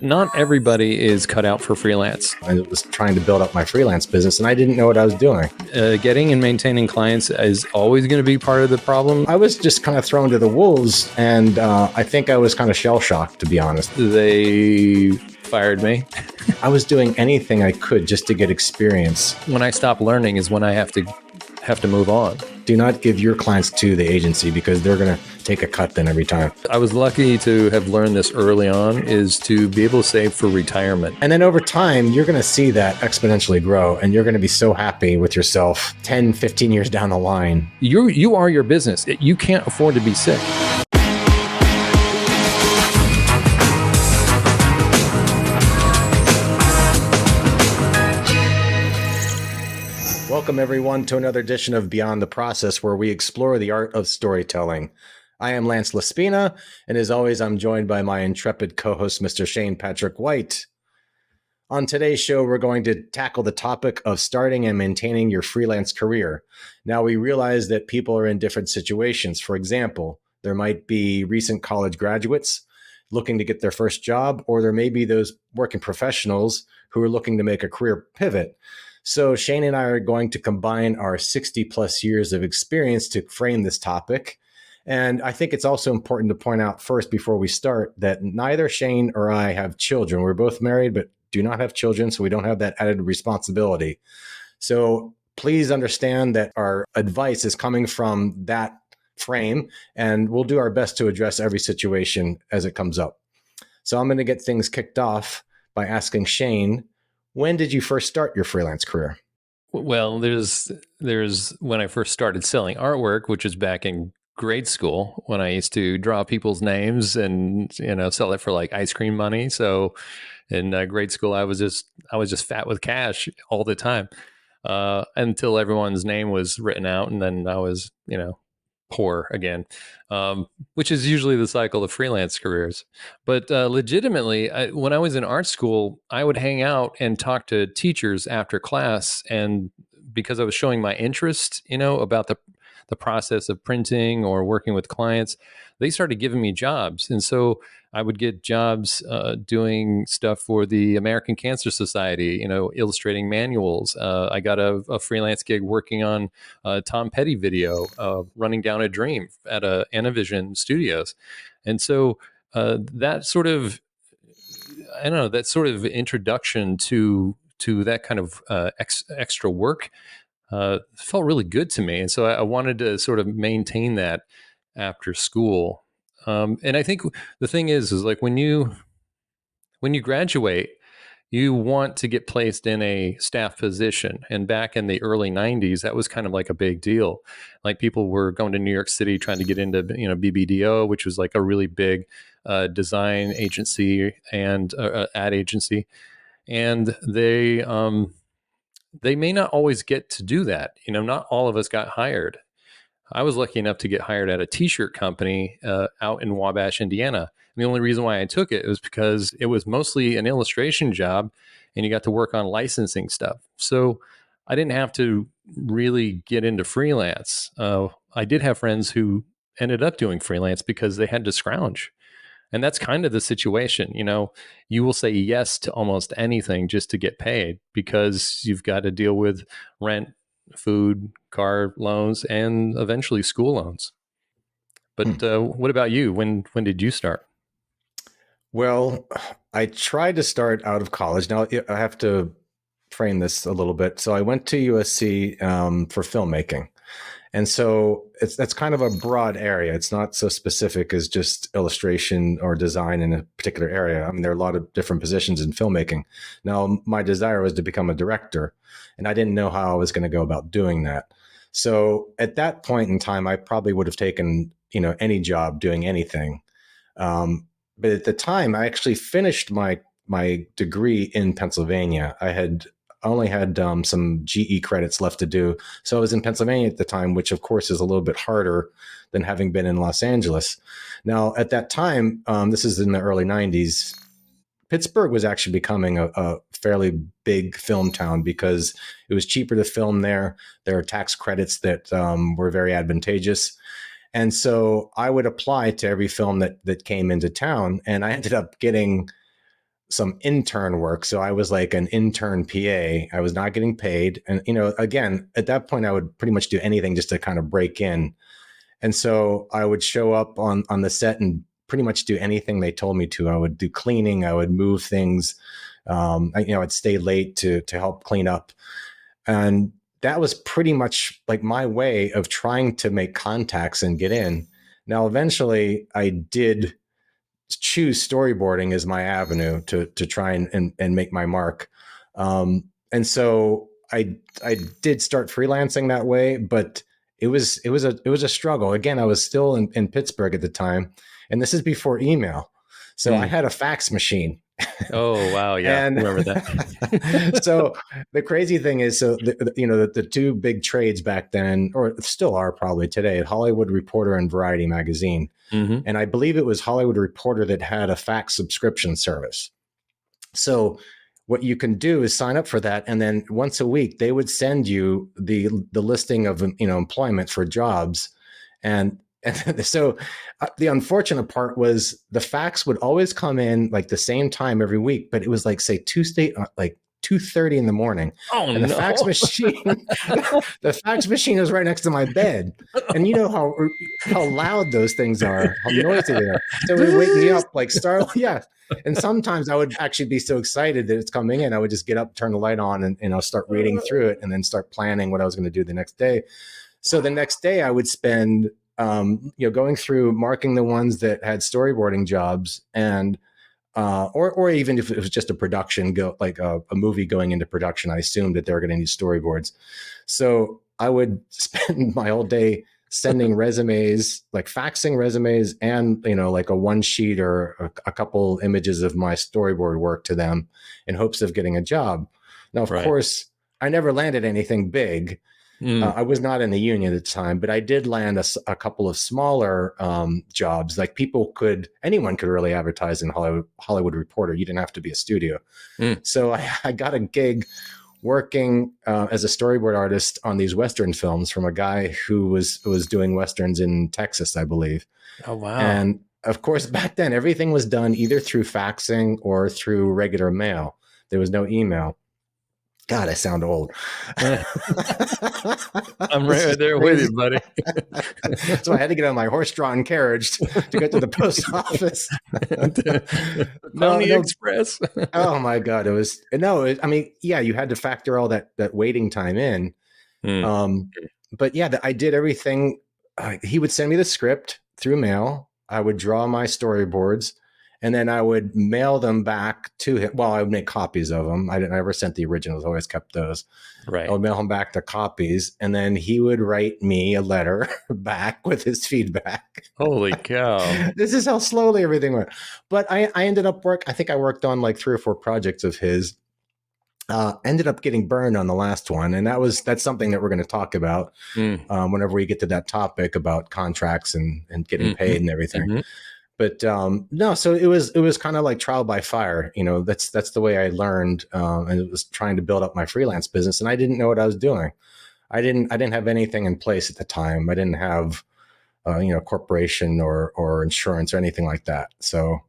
Not everybody is cut out for freelance. I was trying to build up my freelance business and I didn't know what I was doing. Getting and maintaining clients is always going to be part of the problem. I was just kind of thrown to the wolves, and I think I was kind of shell-shocked, to be honest. They fired me. I was doing anything I could just to get experience. When I stop learning is when I have to move on. Do not give your clients to the agency because they're going to take a cut then every time. I was lucky to have learned this early on, is to be able to save for retirement. And then over time, you're going to see that exponentially grow, and you're going to be so happy with yourself 10, 15 years down the line. You are your business. You can't afford to be sick. Welcome, everyone, to another edition of Beyond the Process, where we explore the art of storytelling. I am Lance Laspina, and as always, I'm joined by my intrepid co-host, Mr. Shane Patrick White. On today's show, we're going to tackle the topic of starting and maintaining your freelance career. Now, we realize that people are in different situations. For example, there might be recent college graduates looking to get their first job, or there may be those working professionals who are looking to make a career pivot. So Shane and I are going to combine our 60 plus years of experience to frame this topic. And I think it's also important to point out first, before we start, that neither Shane or I have children. We're both married, but do not have children, so we don't have that added responsibility. So please understand that our advice is coming from that frame, and we'll do our best to address every situation as it comes up. So I'm going to get things kicked off by asking Shane, when did you first start your freelance career? Well, there's when I first started selling artwork, which was back in grade school, when I used to draw people's names and sell it for like ice cream money. So in grade school, I was just fat with cash all the time until everyone's name was written out, and then I was poor again, which is usually the cycle of freelance careers. But legitimately, when I was in art school, I would hang out and talk to teachers after class, and because I was showing my interest, about the process of printing or working with clients, they started giving me jobs. And so I would get jobs doing stuff for the American Cancer Society, illustrating manuals. I got a freelance gig working on a Tom Petty video, Running Down a Dream at Anavision Studios. And so that sort of introduction to that kind of extra work felt really good to me. And so I wanted to sort of maintain that after school. And I think the thing is like when you graduate, you want to get placed in a staff position. And back in the early 90s, that was kind of like a big deal. Like people were going to New York City trying to get into, BBDO, which was like a really big design agency and ad agency. And they may not always get to do that. Not all of us got hired. I was lucky enough to get hired at a t-shirt company out in Wabash, Indiana. And the only reason why I took it was because it was mostly an illustration job and you got to work on licensing stuff. So I didn't have to really get into freelance. I did have friends who ended up doing freelance because they had to scrounge. And that's kind of the situation. You will say yes to almost anything just to get paid because you've got to deal with rent, food, car loans, and eventually school loans. But what about you? When did you start? Well, I tried to start out of college. Now, I have to frame this a little bit. So I went to USC for filmmaking. And so that's kind of a broad area. It's not so specific as just illustration or design in a particular area. I mean, there are a lot of different positions in filmmaking. Now, my desire was to become a director, and I didn't know how I was going to go about doing that. So at that point in time, I probably would have taken, any job doing anything. But at the time, I actually finished my degree in Pennsylvania. I only had some GE credits left to do. So I was in Pennsylvania at the time, which of course is a little bit harder than having been in Los Angeles. Now, at that time, this is in the early 90s, Pittsburgh was actually becoming a fairly big film town because it was cheaper to film there. There are tax credits that were very advantageous. And so I would apply to every film that came into town. And I ended up getting some intern work. So I was like an intern PA. I was not getting paid. And, you know, again, at that point, I would pretty much do anything just to kind of break in. And so I would show up on the set and pretty much do anything they told me to. I would do cleaning. I would move things. I'd stay late to help clean up. And that was pretty much like my way of trying to make contacts and get in. Now, eventually I did choose storyboarding as my avenue to try and make my mark. And so I did start freelancing that way, but it was a struggle. Again, I was still in Pittsburgh at the time, and this is before email. So I had a fax machine. Oh, wow. Yeah. And I remember that. so the crazy thing is, so the two big trades back then, or still are probably today, Hollywood Reporter and Variety Magazine. Mm-hmm. And I believe it was Hollywood Reporter that had a fax subscription service. So what you can do is sign up for that, and then once a week they would send you the listing of employment for jobs. And so the unfortunate part was the fax would always come in like the same time every week, but it was like, say, Tuesday, like 2:30 in the morning. Oh, and the fax machine, the fax machine was right next to my bed. And you know how loud those things are, how noisy they are. So it would wake me up like yeah. And sometimes I would actually be so excited that it's coming in, I would just get up, turn the light on, and I'll start reading through it and then start planning what I was going to do the next day. So the next day I would spend going through marking the ones that had storyboarding jobs, and or even if it was just a production, like a movie going into production, I assumed that they were going to need storyboards. So I would spend my whole day sending resumes, like faxing resumes, and like a one sheet or a couple images of my storyboard work to them in hopes of getting a job. Now, of course, I never landed anything big. I was not in the union at the time, but I did land a couple of smaller jobs. Like anyone could really advertise in Hollywood Reporter. You didn't have to be a studio. So I got a gig working as a storyboard artist on these Western films from a guy who was doing Westerns in Texas, I believe. Oh, wow. And of course, back then, everything was done either through faxing or through regular mail. There was no email. God, I sound old. I'm right there with you, buddy. So I had to get on my horse-drawn carriage to get to the post office. Pony Express. Oh my God. You had to factor all that waiting time in. But yeah, I did everything. He would send me the script through mail. I would draw my storyboards, and then I would mail them back to him. Well, I would make copies of them. I never sent the originals. I always kept those. Right. I would mail him back the copies, and then he would write me a letter back with his feedback. Holy cow. This is how slowly everything went. But I ended up I think I worked on like 3 or 4 projects of his. Ended up getting burned on the last one. And that's something that we're going to talk about whenever we get to that topic about contracts and getting paid and everything. But no, so it was kind of like trial by fire. That's the way I learned, and it was trying to build up my freelance business. And I didn't know what I was doing. I didn't have anything in place at the time. I didn't have, corporation or insurance or anything like that. So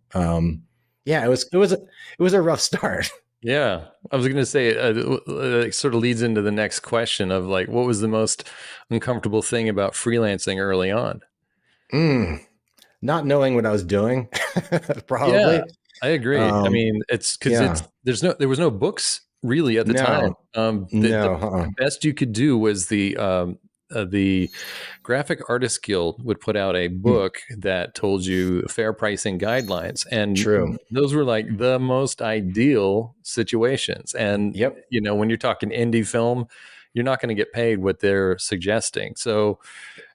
yeah, it was a rough start. Yeah, I was going to say it sort of leads into the next question of like, what was the most uncomfortable thing about freelancing early on? Not knowing what I was doing, probably. Yeah, I agree. I mean, it's because there was no books really at the time. The best you could do was the Graphic Artists Guild would put out a book that told you fair pricing guidelines, and those were like the most ideal situations. And when you're talking indie film, you're not going to get paid what they're suggesting. So,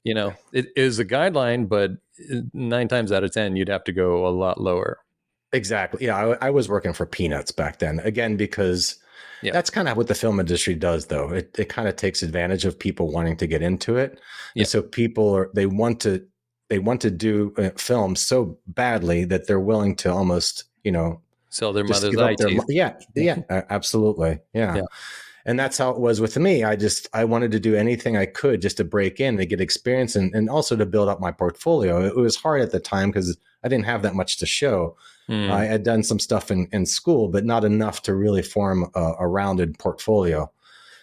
it is a guideline, but 9 times out of 10, you'd have to go a lot lower. Exactly. Yeah, I was working for peanuts back then. Again, because that's kind of what the film industry does, though. It kind of takes advantage of people wanting to get into it. And so people they want to do film so badly that they're willing to almost, sell their mother's eye teeth. Yeah, absolutely. Yeah. And that's how it was with me. I wanted to do anything I could just to break in and get experience and also to build up my portfolio. It was hard at the time because I didn't have that much to show. I Mm. had done some stuff in school, but not enough to really form a rounded portfolio.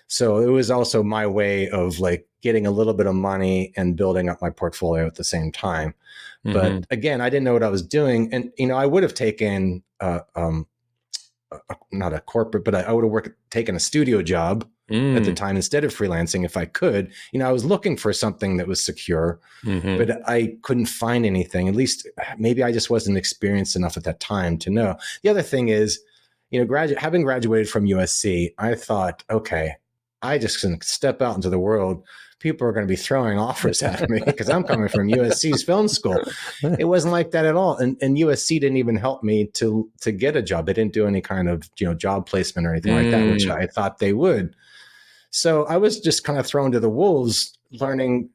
So it was also my way of like getting a little bit of money and building up my portfolio at the same time. Mm-hmm. But again, I didn't know what I was doing. And, I would have taken, not a corporate, but I would have taken a studio job at the Mm. time instead of freelancing if I could. I was looking for something that was secure, Mm-hmm. but I couldn't find anything. At least maybe I just wasn't experienced enough at that time to know. The other thing is, having graduated from USC, I thought, okay, I just can step out into the world. People are going to be throwing offers at me because I'm coming from USC's film school. It wasn't like that at all. And USC didn't even help me to get a job. They didn't do any kind of, job placement or anything like that, which Mm. I thought they would. So I was just kind of thrown to the wolves learning,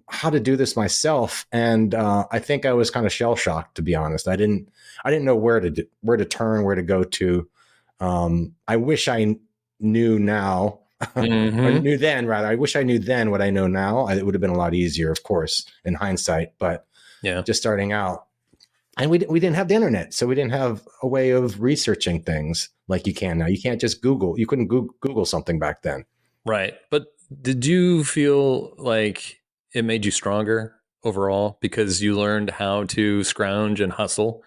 how to do this myself. And I think I was kind of shell shocked, to be honest. I didn't know where to turn, where to go to. I wish I knew now, or Mm-hmm. knew then rather. I wish I knew then what I know now. It would have been a lot easier, of course, in hindsight. But Yeah. just starting out, and we didn't have the internet, so we didn't have a way of researching things like you can now. You can't just Google. You couldn't Google something back then. Right. But did you feel like it made you stronger overall because you learned how to scrounge and hustle?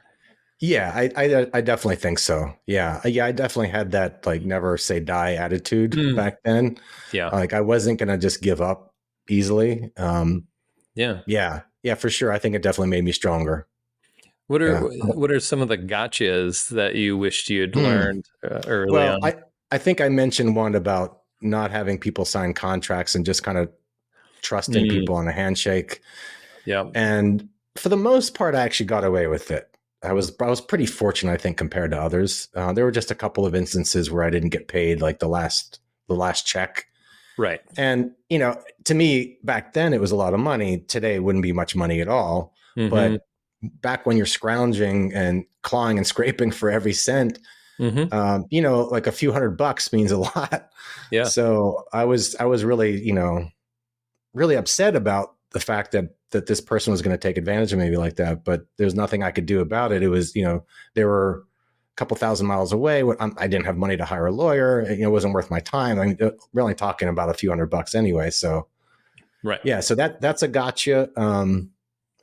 Yeah, I definitely think so. Yeah, I definitely had that like never say die attitude Mm. back then. Yeah. Like I wasn't gonna just give up easily. Yeah. Yeah, for sure. I think it definitely made me stronger. What are Yeah. what are some of the gotchas that you wished you'd Hmm. learned early Well, on? I think I mentioned one about not having people sign contracts and just kind of trusting Mm. people on a handshake. Yeah. And for the most part, I actually got away with it. I was pretty fortunate, I think, compared to others. There were just a couple of instances where I didn't get paid, like the last check. Right. And to me back then it was a lot of money. Today it wouldn't be much money at all. Mm-hmm. But back when you're scrounging and clawing and scraping for every cent, Mm-hmm. like a few $100 means a lot. Yeah. So I was really, really upset about the fact that this person was going to take advantage of me like that, but there's nothing I could do about it. It was, they were a couple thousand miles away. I didn't have money to hire a lawyer. It wasn't worth my time. I mean, we're only talking about a few $100 anyway. So Right. yeah, so that's a gotcha.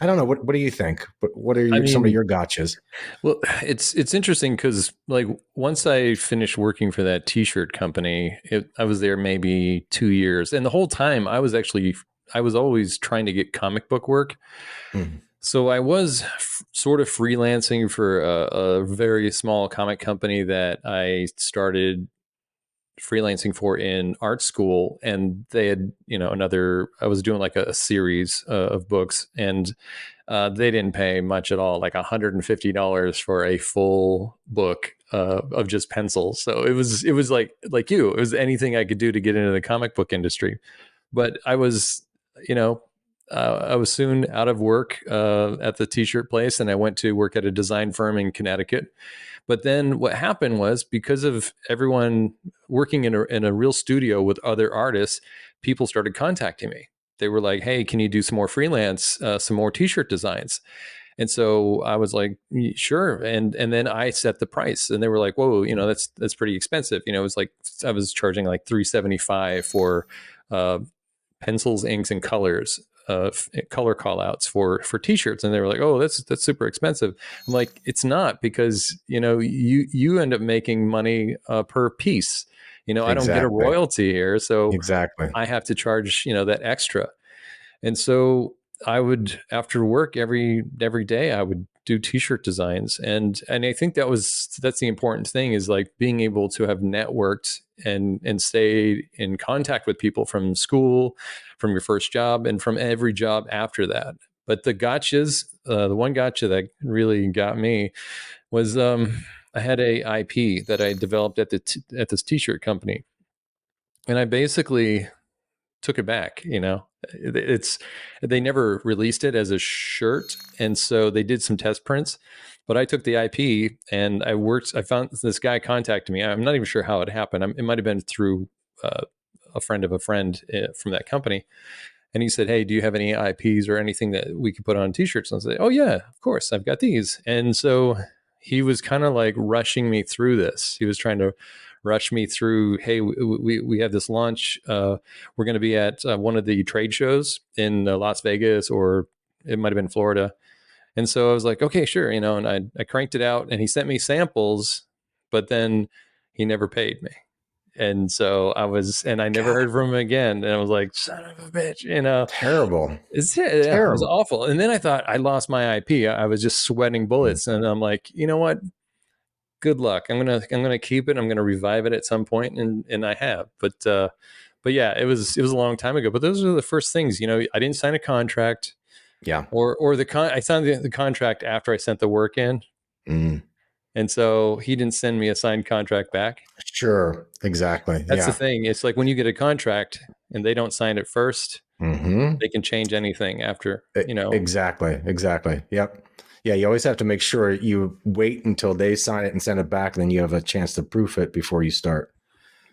I don't know. What do you think? What are I some of mean, your gotchas? well, it's interesting because like once I finished working for that t-shirt company, I was there maybe 2 years, and the whole time I was always trying to get comic book work. Mm. So I was sort of freelancing for a very small comic company that I started freelancing for in art school, and they had I was doing like a series of books, and they didn't pay much at all, like $150 for a full book of just pencils. So it was like it was anything I could do to get into the comic book industry. But I was, you know, I was soon out of work at the t-shirt place, and I went to work at a design firm in Connecticut. But then what happened was, because of everyone working in a real studio with other artists, people started contacting me. They were like, "Hey, can you do some more freelance, some more t-shirt designs?" And so I was like, "Sure." And then I set the price, and they were like, "Whoa, that's pretty expensive." It was like I was charging like $375 for uh, pencils, inks, and colors, color call outs for t-shirts, and they were like, "Oh, that's super expensive." I'm like, "It's not, because you end up making money per piece. I don't get a Exactly. royalty here, so Exactly. I have to charge that extra." And so I would, after work every day, I would do t-shirt designs. And I think that's the important thing, is like being able to have networked and stay in contact with people from school, from your first job, and from every job after that. But the gotchas, the one gotcha that really got me was I had a IP that I developed at this t-shirt company, and I basically took it back. It's They never released it as a shirt, and so they did some test prints. But I took the IP and I found this guy contacted me. I'm not even sure how it happened. It might have been through a friend of a friend from that company. And he said, "Hey, do you have any IPs or anything that we could put on t-shirts?" And I said, "Oh yeah, of course, I've got these." And so he was kind of like rushing me through this. He was trying to rush me through, "Hey, we have this launch. We're going to be at one of the trade shows in Las Vegas, or it might have been Florida." And so I was like, "Okay, sure," and I cranked it out, and he sent me samples, but then he never paid me. And so I never God, heard from him again. And I was like, "Son of a bitch." terrible, It was terrible. awful. And then I thought I lost my IP. I was just sweating bullets. And I'm like, you know what? Good luck. I'm gonna keep it. I'm gonna revive it at some point, and I have. But yeah, it was a long time ago. But those are the first things. I didn't sign a contract, Yeah. or I signed the contract after I sent the work in, Mm. and so he didn't send me a signed contract back. Sure. Exactly. That's the Yeah. thing. It's like when you get a contract and they don't sign it first, Mm-hmm. they can change anything after. Exactly. Exactly. Yep. Yeah. You always have to make sure you wait until they sign it and send it back, and then you have a chance to proof it before you start.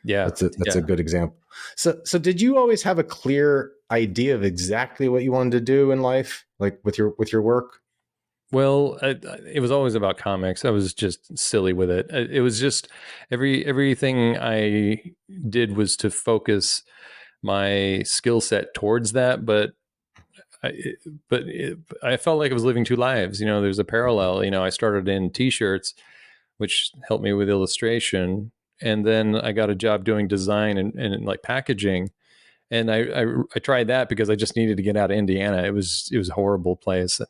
Yeah, That's a yeah. good example. So did you always have a clear idea of exactly what you wanted to do in life, like with your work? Well, it was always about comics. I was just silly with it. It was just everything I did was to focus my skill set towards that. I, I felt like I was living two lives. There's a parallel. I started in t-shirts, which helped me with illustration, and then I got a job doing design and like packaging. And I tried that because I just needed to get out of Indiana. It was a horrible place.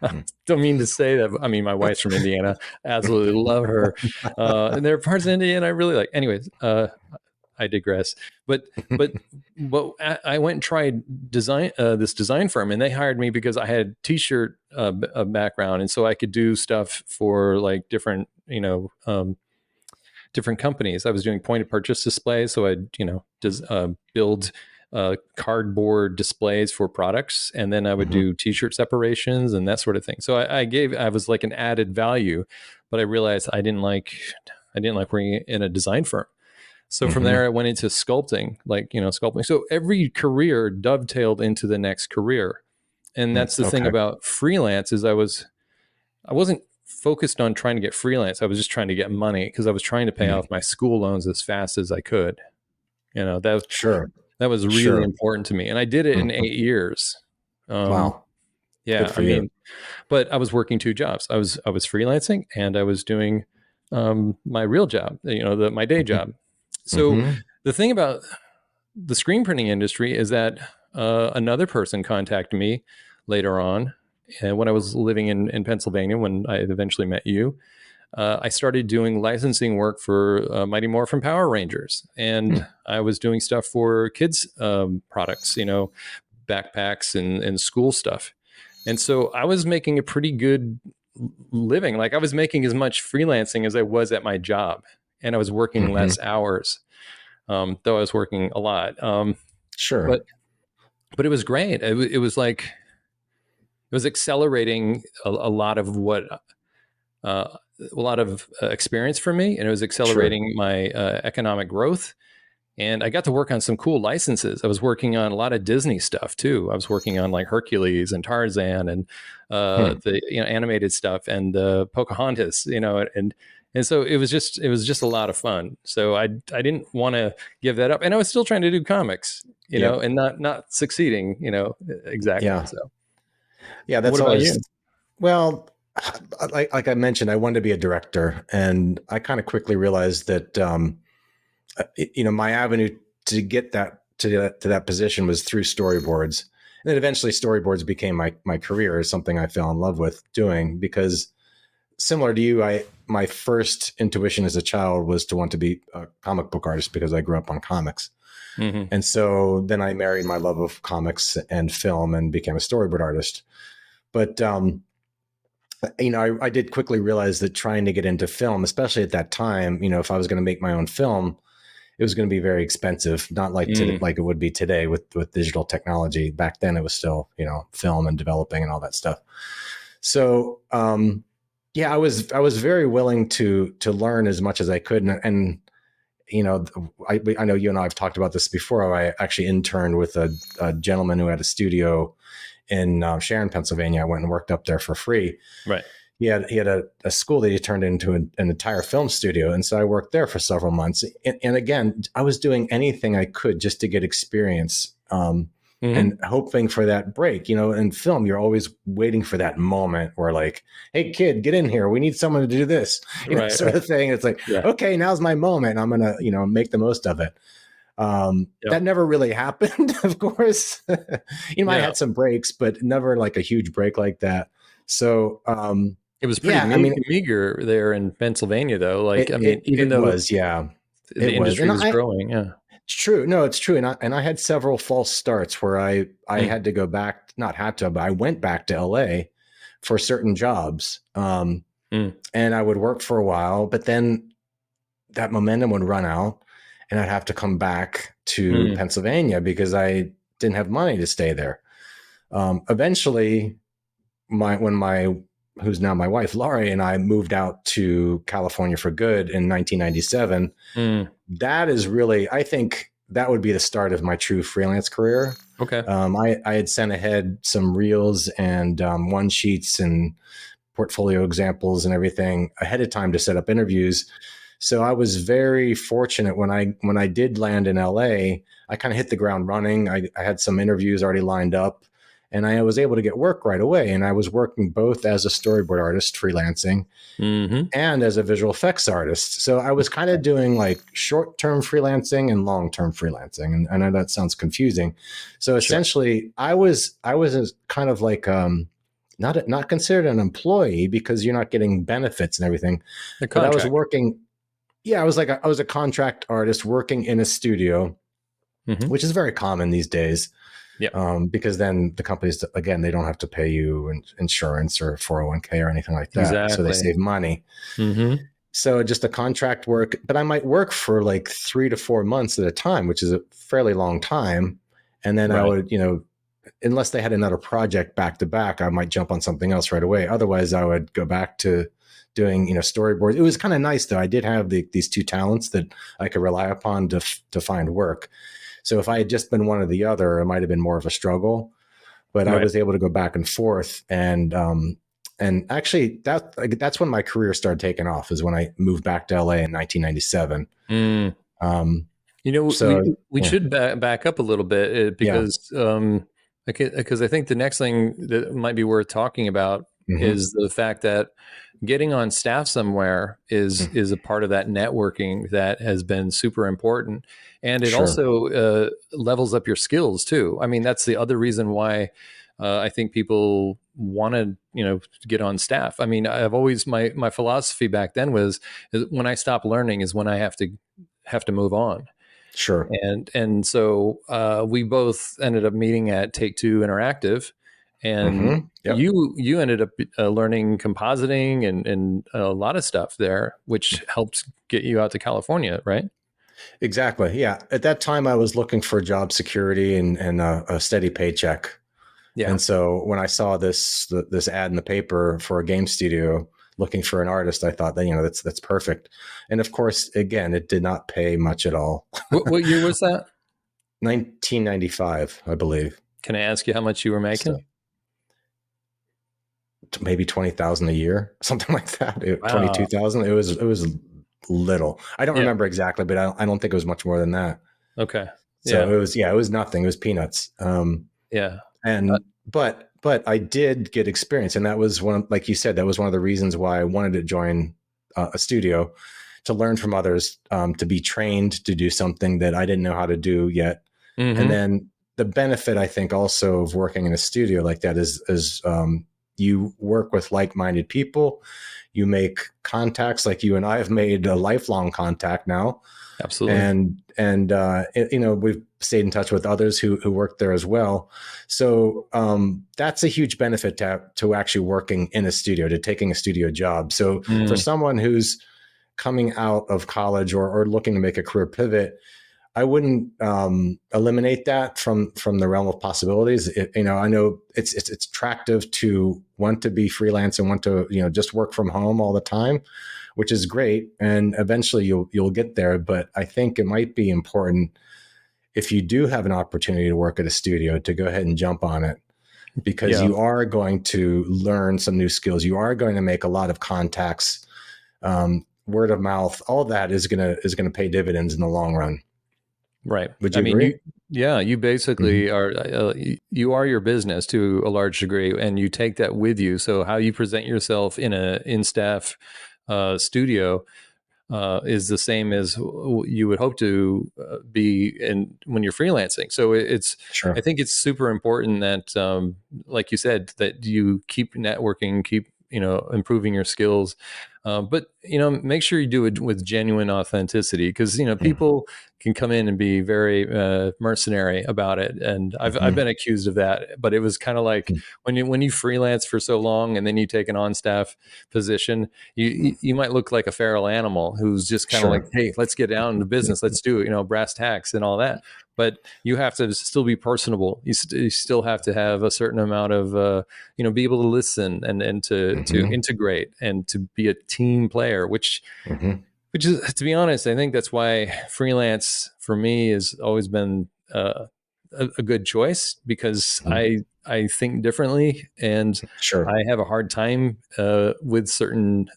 I Mm. don't mean to say that. I mean, my wife's from Indiana. Absolutely love her. And there are parts of Indiana I really like. Anyways, I digress. But but but I went and tried this design firm, and they hired me because I had t-shirt background, and so I could do stuff for like different different companies. I was doing point of purchase displays, so I'd build cardboard displays for products, and then I would Mm-hmm. do t-shirt separations and that sort of thing. So I was like an added value, but I realized I didn't like working in a design firm. So from Mm-hmm. there, I went into sculpting, sculpting. So every career dovetailed into the next career, and that's the thing Okay. about freelance is I wasn't focused on trying to get freelance. I was just trying to get money because I was trying to pay Mm. off my school loans as fast as I could. That Sure. that was really Sure. important to me, and I did it in Mhm. 8 years. Um, Wow. Good yeah, I for you. mean, but I was working two jobs. I was freelancing, and I was doing my real job. My day job. So Mm-hmm. the thing about the screen printing industry is that another person contacted me later on, and when I was living in Pennsylvania, when I eventually met you, I started doing licensing work for Mighty Morphin Power Rangers, and I was doing stuff for kids products, backpacks and school stuff. And so I was making a pretty good living. Like I was making as much freelancing as I was at my job, and I was working Mm-hmm. less hours, though I was working a lot. Sure. But but it was great. It was like it was accelerating a lot of what a lot of experience for me, and it was Sure. accelerating my economic growth. And I got to work on some cool licenses. I was working on a lot of Disney stuff too. I was working on like Hercules and Tarzan and Hmm. the animated stuff and Pocahontas, and so it was just a lot of fun. So I didn't want to give that up, and I was still trying to do comics, Yep. and not succeeding, exactly. Yeah. So, Yeah. what That's about always you? well. Like I mentioned, I wanted to be a director, and I kind of quickly realized that my avenue to get to that position was through storyboards, and then eventually storyboards became my career, as something I fell in love with doing because similar to you, my first intuition as a child was to want to be a comic book artist because I grew up on comics. Hmm. And so then I married my love of comics and film and became a storyboard artist. But I did quickly realize that trying to get into film, especially at that time, if I was going to make my own film, it was going to be very expensive. Not like it would be today with digital technology. Back then, it was still film and developing and all that stuff. So yeah, I was very willing to learn as much as I could, and I know you and I have talked about this before. I actually interned with a gentleman who had a studio in Sharon, Pennsylvania. I went and worked up there for free. Right. He had a school that he turned into an entire film studio. And so I worked there for several months. And again, I was doing anything I could just to get experience, and hoping for that break. In film, you're always waiting for that moment where like, hey kid, get in here. We need someone to do this, sort of thing. It's like, okay, now's my moment. I'm going to, make the most of it. That never really happened, of course. I had some breaks, but never like a huge break like that. So, it was pretty meager there in Pennsylvania, though. Like, even though the industry was growing, it's true. No, it's true. And I had several false starts where I had to go back, not had to, but I went back to LA for certain jobs. And I would work for a while, but then that momentum would run out and I'd have to come back to Pennsylvania because I didn't have money to stay there. Eventually, who's now my wife, Laurie, and I moved out to California for good in 1997. That is really, I think that would be the start of my true freelance career. Okay. I had sent ahead some reels and one sheets and portfolio examples and everything ahead of time to set up interviews. So I was very fortunate when I did land in LA, I kind of hit the ground running. I had some interviews already lined up. And I was able to get work right away. And I was working both as a storyboard artist, freelancing, and as a visual effects artist. So I was kind of doing like short-term freelancing and long-term freelancing. And I know that sounds confusing. So essentially, I was kind of like not considered an employee because you're not getting benefits and everything. But I was working. Yeah, I was a contract artist working in a studio, which is very common these days. Yeah. Because then the companies, again, they don't have to pay you insurance or 401k or anything like that. Exactly. So they save money. So just a contract work, but I might work for like 3 to 4 months at a time, which is a fairly long time. And then I would, unless they had another project back to back, I might jump on something else right away. Otherwise, I would go back to doing, storyboards. It was kind of nice though. I did have these two talents that I could rely upon to find work. So if I had just been one or the other, it might have been more of a struggle, but I was able to go back and forth. And actually that's when my career started taking off, is when I moved back to LA in 1997. We should back up a little bit because I think the next thing that might be worth talking about is the fact that getting on staff somewhere is a part of that networking that has been super important. And it also levels up your skills too. I mean, that's the other reason why I think people wanted, to get on staff. I mean, I've always, my philosophy back then was when I stop learning is when I have to move on. Sure. And so we both ended up meeting at Take Two Interactive. And you ended up learning compositing and a lot of stuff there, which helped get you out to California, right? Exactly. Yeah. At that time, I was looking for job security and a steady paycheck. Yeah. And so when I saw this ad in the paper for a game studio looking for an artist, I thought that that's perfect. And of course, again, it did not pay much at all. What year was that? 1995, I believe. Can I ask you how much you were making? So, maybe 20,000 a year, something like that. 22,000. It was little. I don't remember exactly, but I don't think it was much more than that. Okay. So it was nothing. It was peanuts. But I did get experience, and that was like you said, that was one of the reasons why I wanted to join a studio, to learn from others, to be trained to do something that I didn't know how to do yet. And then the benefit, I think, also of working in a studio like that is you work with like-minded people. You make contacts, like you and I have made a lifelong contact now. Absolutely. And we've stayed in touch with others who work there as well. So that's a huge benefit to actually working in a studio, to taking a studio job. So for someone who's coming out of college or looking to make a career pivot, I wouldn't eliminate that from the realm of possibilities. I know it's attractive to want to be freelance and want to just work from home all the time, which is great. And eventually you'll get there. But I think it might be important, if you do have an opportunity to work at a studio, to go ahead and jump on it, because you are going to learn some new skills. You are going to make a lot of contacts, word of mouth, all that is going to pay dividends in the long run. Right. Would you agree? You basically are, you are your business to a large degree, and you take that with you. So how you present yourself in a in-staff studio is the same as you would hope to be when you're freelancing. So I think it's super important that, like you said, that you keep networking, keep improving your skills, but make sure you do it with genuine authenticity, because people can come in and be very mercenary about it, and I've been accused of that. But it was kind of like when you freelance for so long and then you take an on-staff position, you might look like a feral animal who's just kind of like, hey, let's get down to business, let's do it, brass tacks and all that. But you have to still be personable. You still have to have a certain amount of, be able to listen and to integrate and to be a team player, which is, to be honest, I think that's why freelance for me has always been a good choice, because I think differently, and I have a hard time with certain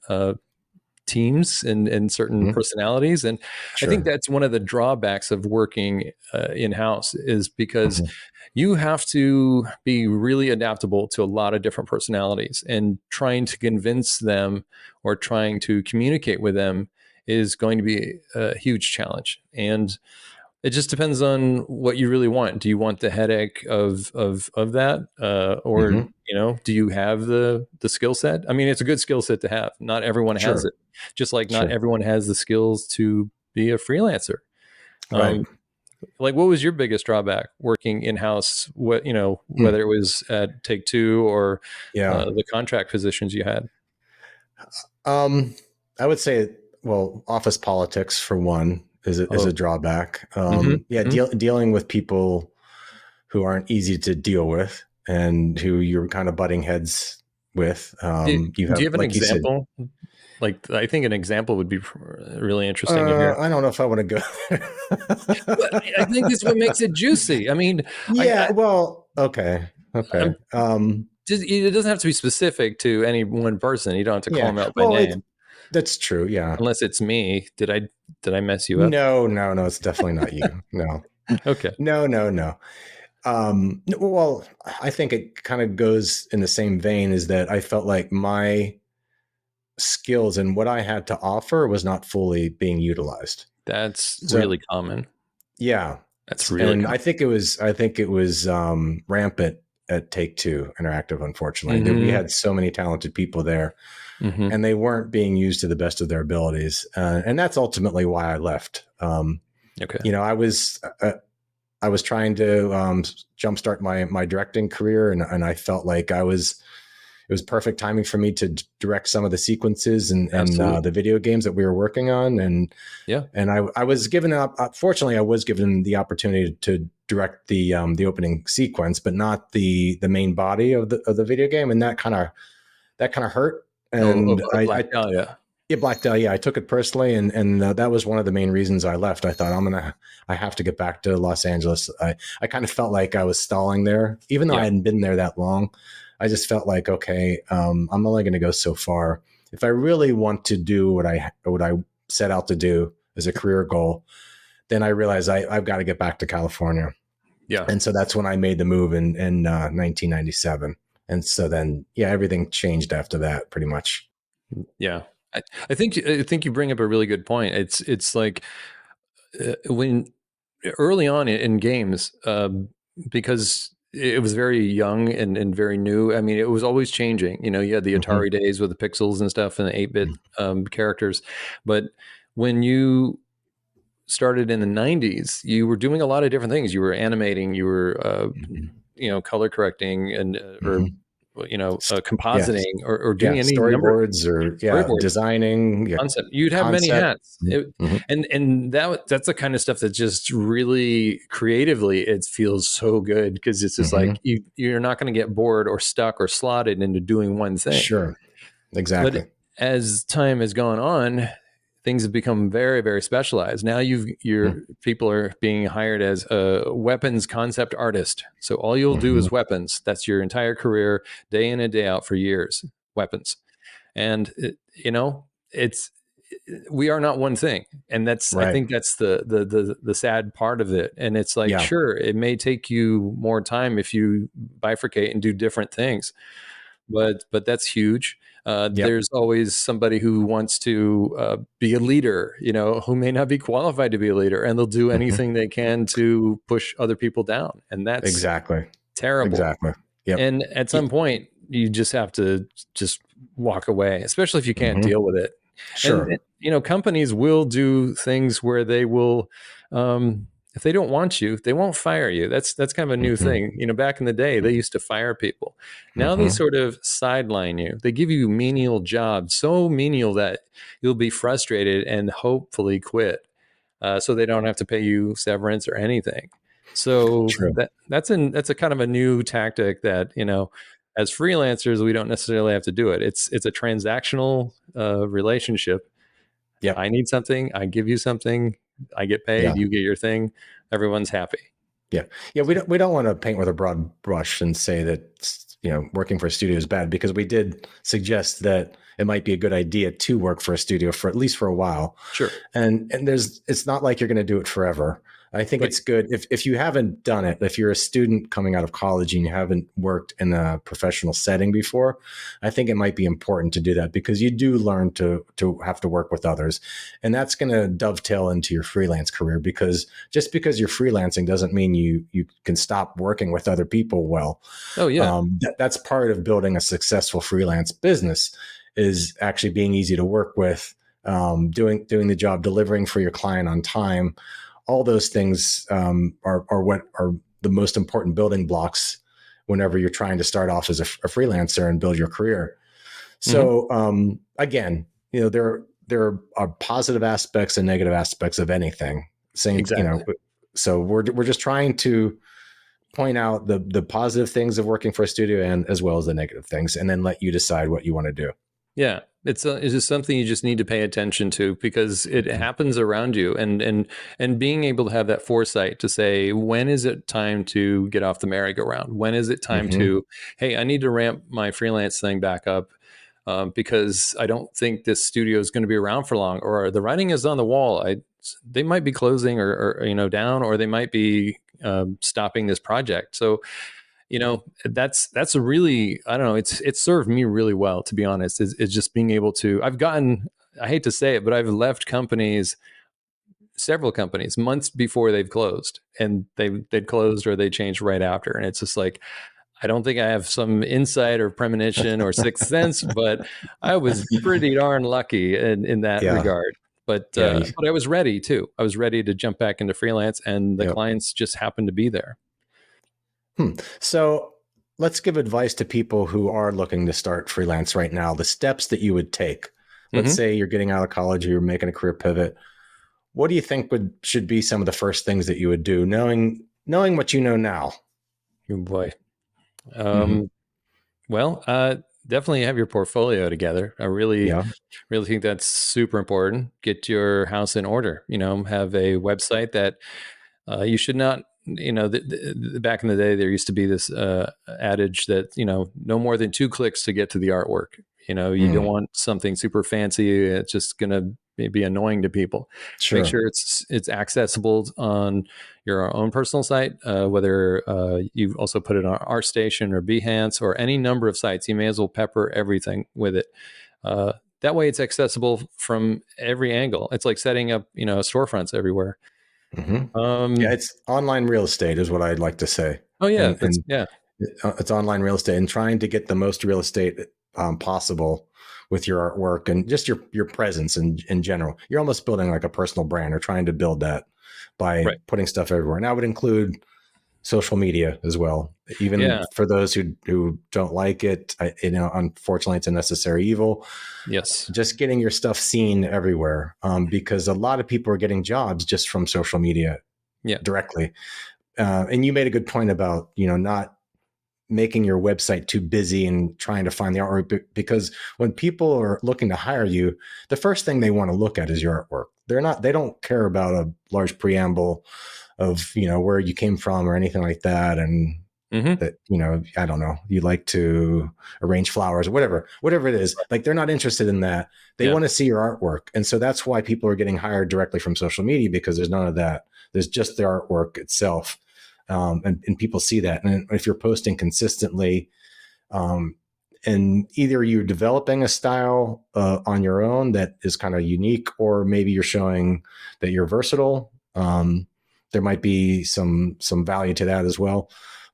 teams and certain personalities. And I think that's one of the drawbacks of working in-house, is because you have to be really adaptable to a lot of different personalities, and trying to convince them or trying to communicate with them is going to be a huge challenge. And it just depends on what you really want. Do you want the headache of that, or do you have the skill set? I mean, it's a good skill set to have. Not everyone has it, just like not everyone has the skills to be a freelancer. Right. Like, what was your biggest drawback working in house? What whether it was at Take-Two or the contract positions you had? I would say, well, office politics for one is a drawback. Dealing with people who aren't easy to deal with and who you're kind of butting heads with. Do you have an example? Like, I think an example would be really interesting to hear. I don't know if I want to go there. I think it's what makes it juicy. I mean, okay. It doesn't have to be specific to any one person. You don't have to call them out by name. That's true. Yeah. Unless it's me. Did I mess you up? No. It's definitely not you. No. Okay. No. Well, I think it kind of goes in the same vein, is that I felt like my skills and what I had to offer was not fully being utilized. That's really common. Yeah. That's really common. I think it was rampant at Take-Two Interactive, unfortunately. That we had so many talented people there, and they weren't being used to the best of their abilities. And that's ultimately why I left. Okay. I was trying to jumpstart my directing career, and I felt like it was perfect timing for me to direct some of the sequences and the video games that we were working on. And I was given fortunately, I was given the opportunity to direct the opening sequence, but not the main body of the video game. And that kind of hurt. And Black Dahlia. I took it personally, and that was one of the main reasons I left. I thought I have to get back to Los Angeles. I kind of felt like I was stalling there, even though I hadn't been there that long. I just felt like, okay, I'm only going to go so far. If I really want to do what I set out to do as a career goal, then I realized I've got to get back to California. Yeah, and so that's when I made the move in 1997. And so then, everything changed after that, pretty much. Yeah. I think you bring up a really good point. It's like when early on in games, because it was very young and very new. I mean, it was always changing. You had the Atari days with the pixels and stuff and the 8-bit characters. But when you started in the 90s, you were doing a lot of different things. You were animating, you were color correcting and compositing or doing any storyboards or designing concept. You'd have many hats, and that's the kind of stuff that just really creatively it feels so good, because it's just like you're not going to get bored or stuck or slotted into doing one thing. Sure, exactly. as time has gone on, things have become very, very specialized. Now people are being hired as a weapons concept artist. So all you'll do is weapons. That's your entire career, day in and day out for years, weapons. And we are not one thing. And I think that's the sad part of it. And it's like, sure, it may take you more time if you bifurcate and do different things, but that's huge. There's always somebody who wants to be a leader, who may not be qualified to be a leader, and they'll do anything they can to push other people down. And that's terrible. Exactly. Yep. And at some point, you just have to just walk away, especially if you can't deal with it. Sure. And, companies will do things where they will, if they don't want you, they won't fire you. That's kind of a new thing. Back in the day, they used to fire people. Now they sort of sideline you. They give you menial jobs, so menial that you'll be frustrated and hopefully quit, so they don't have to pay you severance or anything. So that's a kind of a new tactic that, as freelancers, we don't necessarily have to do it. It's a transactional relationship. Yeah, I need something, I give you something, I get paid, you get your thing, everyone's happy. Yeah. We don't want to paint with a broad brush and say that working for a studio is bad, because we did suggest that it might be a good idea to work for a studio for at least for a while. Sure. And it's not like you're going to do it forever. I think it's good if you haven't done it, if you're a student coming out of college and you haven't worked in a professional setting before, I think it might be important to do that, because you do learn to have to work with others. And that's going to dovetail into your freelance career, because just because you're freelancing doesn't mean you can stop working with other people well. Oh, yeah. That's part of building a successful freelance business, is actually being easy to work with, doing the job, delivering for your client on time. All those things are what are the most important building blocks whenever you're trying to start off as a freelancer and build your career. So again, there are positive aspects and negative aspects of anything. So we're just trying to point out the positive things of working for a studio, and as well as the negative things, and then let you decide what you want to do. Yeah, it's just something you just need to pay attention to, because it happens around you, and being able to have that foresight to say, when is it time to get off the merry-go-round? When is it time to, hey, I need to ramp my freelance thing back up, because I don't think this studio is going to be around for long, or the writing is on the wall. They might be closing or down, or they might be stopping this project. So that's a really, I don't know, it's served me really well, to be honest, is just being able to, I hate to say it, but I've left several companies months before they've closed, and they'd closed or they changed right after. And it's just like, I don't think I have some insight or premonition or sixth sense, but I was pretty darn lucky in that regard. But I was ready too. I was ready to jump back into freelance, and the clients just happened to be there. So let's give advice to people who are looking to start freelance right now, the steps that you would take. Let's say you're getting out of college, or you're making a career pivot. What do you think should be some of the first things that you would do, knowing what you know now? Oh boy. Well, definitely have your portfolio together. I really think that's super important. Get your house in order, have a website that you should not, back in the day, there used to be this adage that, no more than 2 clicks to get to the artwork. You don't want something super fancy. It's just going to be annoying to people. Sure. Make sure it's accessible on your own personal site, whether you also put it on ArtStation or Behance or any number of sites. You may as well pepper everything with it. That way it's accessible from every angle. It's like setting up, storefronts everywhere. It's online real estate is what I'd like to say. Oh yeah. It's online real estate, and trying to get the most real estate possible with your artwork and just your presence in general. You're almost building like a personal brand, or trying to build that by putting stuff everywhere. And that would include social media as well. Even for those who don't like it, unfortunately, it's a necessary evil. Yes. Just getting your stuff seen everywhere, because a lot of people are getting jobs just from social media directly. And you made a good point about, making your website too busy and trying to find the artwork, because when people are looking to hire you, the first thing they want to look at is your artwork. They don't care about a large preamble of, where you came from or anything like that. And Mm-hmm. that, I don't know, you like to arrange flowers or whatever it is. Like, they're not interested in that. They Yeah. want to see your artwork. And so that's why people are getting hired directly from social media, because there's none of that. There's just the artwork itself. And people see that. And if you're posting consistently, and either you're developing a style on your own that is kind of unique, or maybe you're showing that you're versatile, there might be some value to that as well.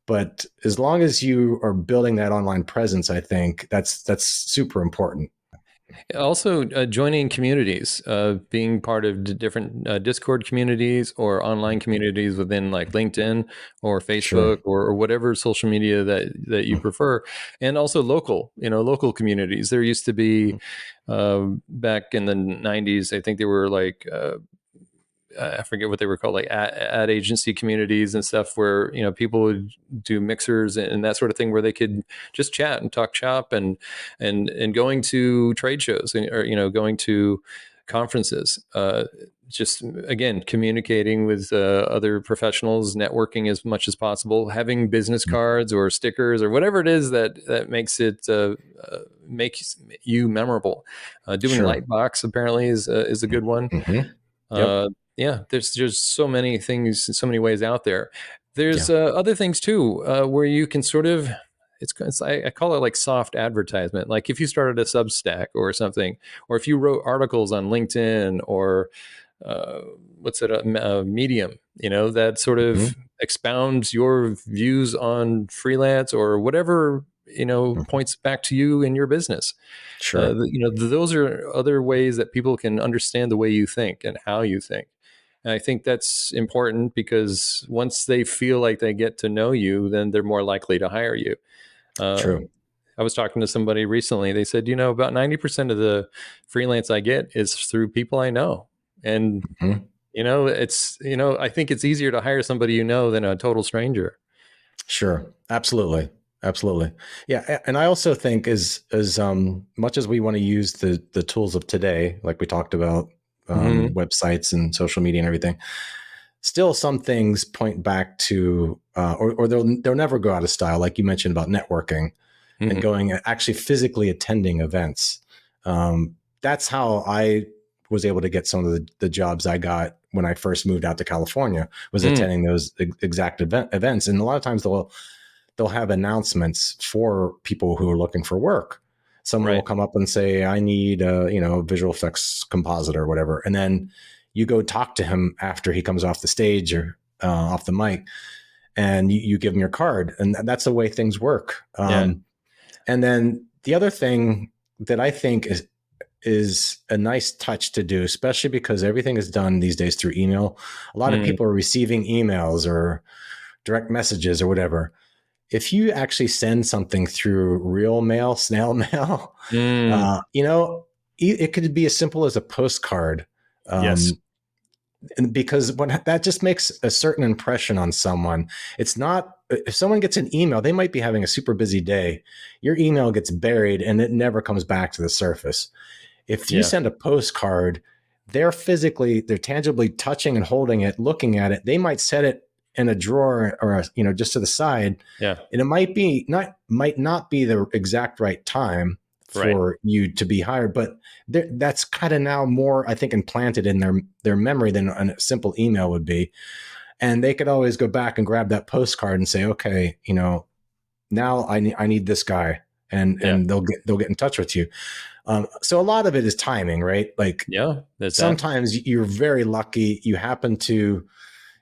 But as long as you are building that online presence, I think that's super important. Also, joining communities, being part of different Discord communities or online communities within like LinkedIn or Facebook, Sure. or whatever social media that you prefer, and also local communities. There used to be back in the 90s, I think they were like I forget what they were called, like ad agency communities and stuff, where people would do mixers and that sort of thing, where they could just chat and talk shop, and going to trade shows, or going to conferences, just again communicating with other professionals, networking as much as possible, having business cards or stickers or whatever it is that makes it makes you memorable. Doing Sure. Lightbox apparently is a good one. Mm-hmm. Yep. Yeah, there's so many things, so many ways out there. Yeah. There's other things too, where you can sort of, I call it like soft advertisement. Like if you started a Substack or something, or if you wrote articles on LinkedIn or uh, what's it, Medium, that sort of Mm-hmm. expounds your views on freelance or whatever, Mm-hmm. points back to you in your business. Sure. Those are other ways that people can understand the way you think and how you think. And I think that's important, because once they feel like they get to know you, then they're more likely to hire you. Uh, True. I was talking to somebody recently. They said, about 90% of the freelance I get is through people I know. And, Mm-hmm. I think it's easier to hire somebody than a total stranger. Sure. Absolutely. Absolutely. Yeah. And I also think as much as we want to use the tools of today, like we talked about, Mm-hmm. websites and social media and everything, still some things point back to, or they'll never go out of style. Like you mentioned about networking and Mm-hmm. going, actually physically attending events. That's how I was able to get some of the jobs I got when I first moved out to California, was Mm. attending those exact events. And a lot of times they'll have announcements for people who are looking for work. Someone will Right. come up and say, I need a visual effects compositor or whatever. And then you go talk to him after he comes off the stage or off the mic, and you give him your card. And that's the way things work. Yeah. And then the other thing that I think is a nice touch to do, especially because everything is done these days through email. A lot of Mm. people are receiving emails or direct messages or whatever. If you actually send something through real mail, snail mail, Mm. it could be as simple as a postcard. Yes. And because when that just makes a certain impression on someone. It's not, if someone gets an email, they might be having a super busy day. Your email gets buried and it never comes back to the surface. If you Yeah. send a postcard, they're tangibly touching and holding it, looking at it. They might set it in a drawer or just to the side, Yeah. and it might not be the exact right time Right. for you to be hired, but that's kind of now more, I think, implanted in their memory than a simple email would be. And they could always go back and grab that postcard and say, okay, now I need this guy, and Yeah. they'll get in touch with you. So a lot of it is timing, right? Like Yeah. There's that. sometimes you're very lucky. You happen to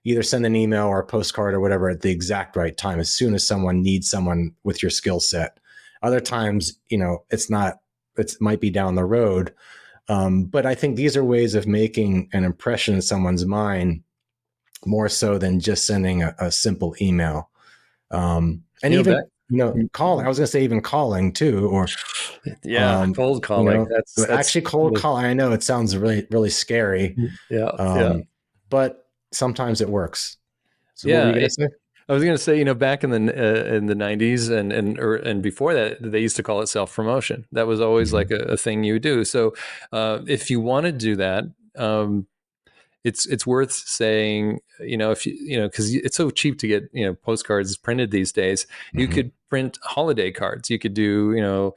either send an email or a postcard or whatever at the exact right time, as soon as someone needs someone with your skill set. Other times, it's not, it might be down the road. But I think these are ways of making an impression in someone's mind more so than just sending a simple email. And Back. even, calling, I was going to say even calling too, or, Yeah. um, Cold calling. That's actually cold calling. I know it sounds really, really scary. yeah. Yeah. But sometimes it works. So what were Yeah. you going to say? I was going to say, back in the '90s and before that, they used to call it self promotion. That was always Mhm. like a thing you do. So if you want to do that, it's worth saying, if because it's so cheap to get postcards printed these days. You Mhm. could print holiday cards. You could do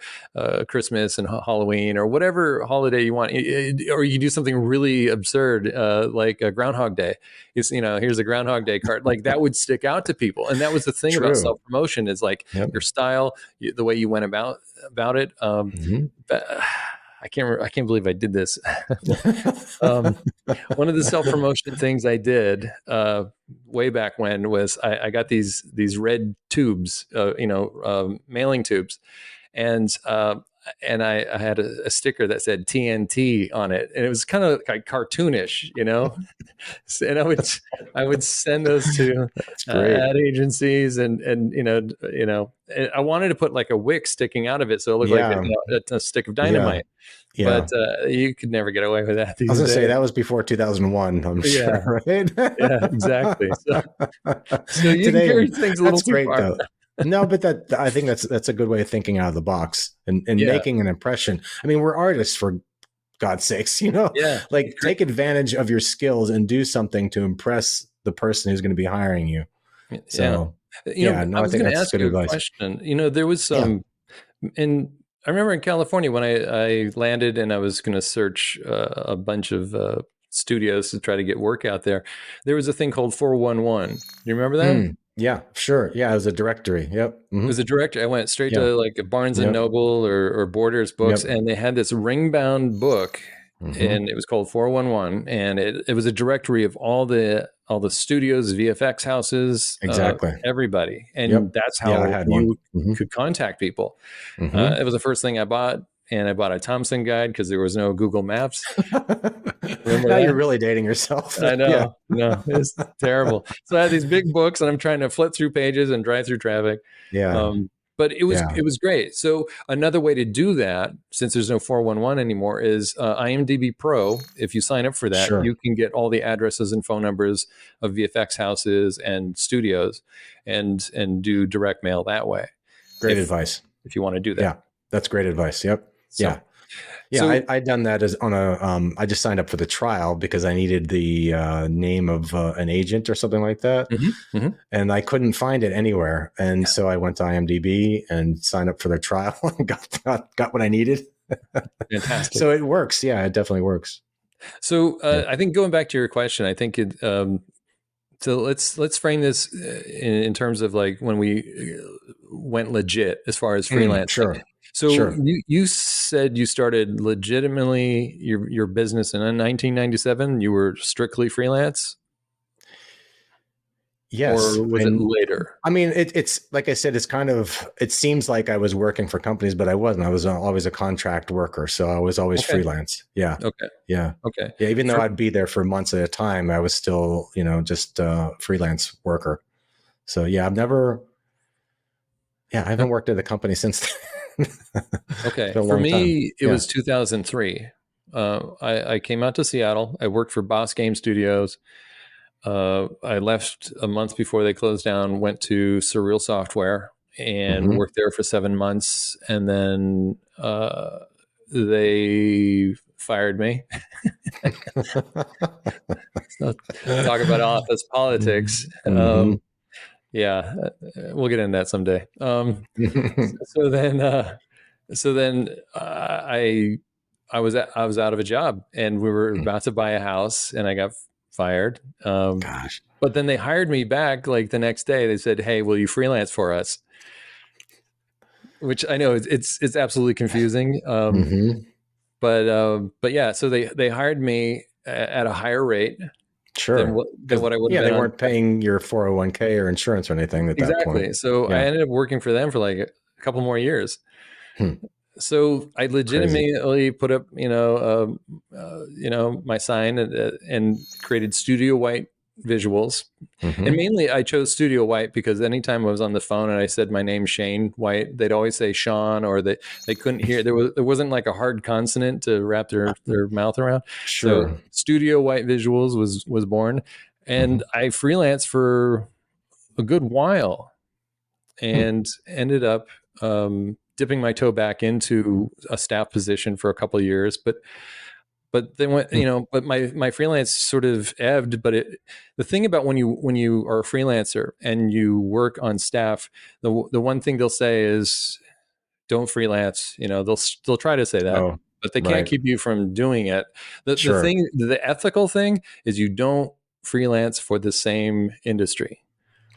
Christmas and Halloween or whatever holiday you want, or you do something really absurd like a Groundhog Day. It's here's a Groundhog Day card, like that would stick out to people. And that was the thing about True. self promotion, is like Yep. your style, the way you went about it. Mhm. I can't believe I did this. um, One of the self promotion things I did way back when was I got these red tubes, mailing tubes, and I had a sticker that said TNT on it, and it was kind of like cartoonish, and I would send those to That's great. ad agencies, and and I wanted to put like a wick sticking out of it, so it looked like Yeah. a stick of Yeah. dynamite. Yeah. But you could never get away with that I was these gonna say days. that was before 2001, I'm Yeah, sure, right? yeah, exactly. So you can Today, carry things a little that's too great far. though. No, but I think that's a good way of thinking out of the box and Yeah, making an impression. I mean, we're artists, for God's sakes, yeah. like take advantage of your skills and do something to impress the person who's going to be hiring you. Yeah. So, yeah, no, I I was think going to that's ask good you a advice. question. There was Yeah. some, and I remember in California when I landed and I was going to search a bunch of studios to try to get work out there. There was a thing called 411. Do you remember that? Yeah, sure. Yeah, it was a directory. Yep. As a director, I went straight Yeah. to like a Barnes and Yep. Noble or Borders books, Yep. and they had this ring-bound book, Hmm. and it was called 411, and it was a directory of all the studios, VFX houses, Exactly. everybody, and Yep. that's Yeah, I how had one. you could contact people. Hmm. It was the first thing I bought, and I bought a Thompson guide because there was no Google Maps. Remember Now you're that? really dating yourself. I Yeah. know, no, it's terrible. So I had these big books, and I'm trying to flip through pages and drive through traffic. Yeah. But it was Yeah. it was great. So another way to do that, since there's no 411 anymore, is IMDB Pro. If you sign up for that, Sure. you can get all the addresses and phone numbers of VFX houses and studios, and do direct mail that way. Great If advice. if you want to do that. Yeah. That's great advice. Yep. So Yeah. Yeah. so I done that as on I just signed up for the trial because I needed the name of an agent or something like that. mhm, mhm. And I couldn't find it anywhere. And so I went to IMDb and signed up for their trial and got what I needed. Fantastic. So it works. Yeah, it definitely works. So Yeah. I think going back to your question, I think it. So let's frame this in terms of like when we went legit as far as freelancing. Sure. So Sure. you said you started legitimately your business in 1997. You were strictly freelance, Yes. or was it And later? I mean, it's like I said, it seems like I was working for companies, but I wasn't. I was always a contract worker. So I was always Okay. freelance. Yeah. Okay. Yeah. Okay. Yeah. Even though For, I'd be there for months at a time, I was still, just a freelance worker. So yeah, I haven't worked at a company since then. It's okay. been a For long time. me, it Yeah. was 2003. I came out to Seattle. I worked for Boss Game Studios. I left a month before they closed down, went to Surreal Software and Hmm. worked there for 7 months. And then they fired me. So, talk about office politics. Hmm. Yeah, we'll get into that someday. So then, I was out of a job, and we were about to buy a house, and I got fired. Gosh. But then they hired me back like the next day. They said, "Hey, will you freelance for us?" Which I know it's absolutely confusing. Hmm. But yeah, so they hired me at a higher rate than Sure. what I would have Yeah, been they on. weren't paying your 401k or insurance or anything at that point. Exactly. So I Yeah. ended up working for them for like a couple more years. Hmm. So I Crazy. legitimately put up, my sign and created Studio White visuals. And Hmm. mainly I chose Studio White because anytime I was on the phone and I said my name, Shane White, they'd always say Sean, or they couldn't hear. There wasn't like a hard consonant to wrap their mouth around. So Sure. Studio White visuals was born. Hmm. And I freelanced for a good while and ended up dipping my toe back into a staff position for a couple of years, but then went, but my freelance sort of ebbed. But the thing about when you are a freelancer and you work on staff, the one thing they'll say is don't freelance. They'll try to say that, Oh, but they can't right. keep you from doing it. Sure. The ethical thing is you don't freelance for the same industry.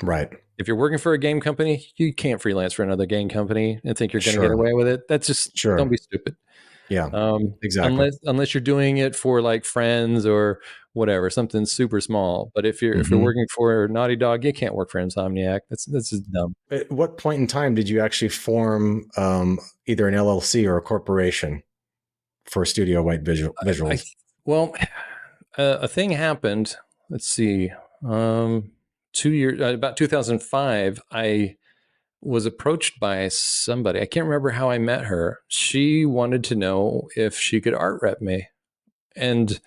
Right. If you're working for a game company, you can't freelance for another game company and think you're going to get Sure. away with it. That's just, don't Sure. be stupid. Yeah, exactly. Unless you're doing it for like friends or whatever, something super small. But if you're working for Naughty Dog, you can't work for Insomniac. That's just dumb. At what point in time did you actually form either an LLC or a corporation for Studio White Visuals? Well, a thing happened. Let's see. 2 years, about 2005, I was approached by somebody. I can't remember how I met her. She wanted to know if she could art rep me. And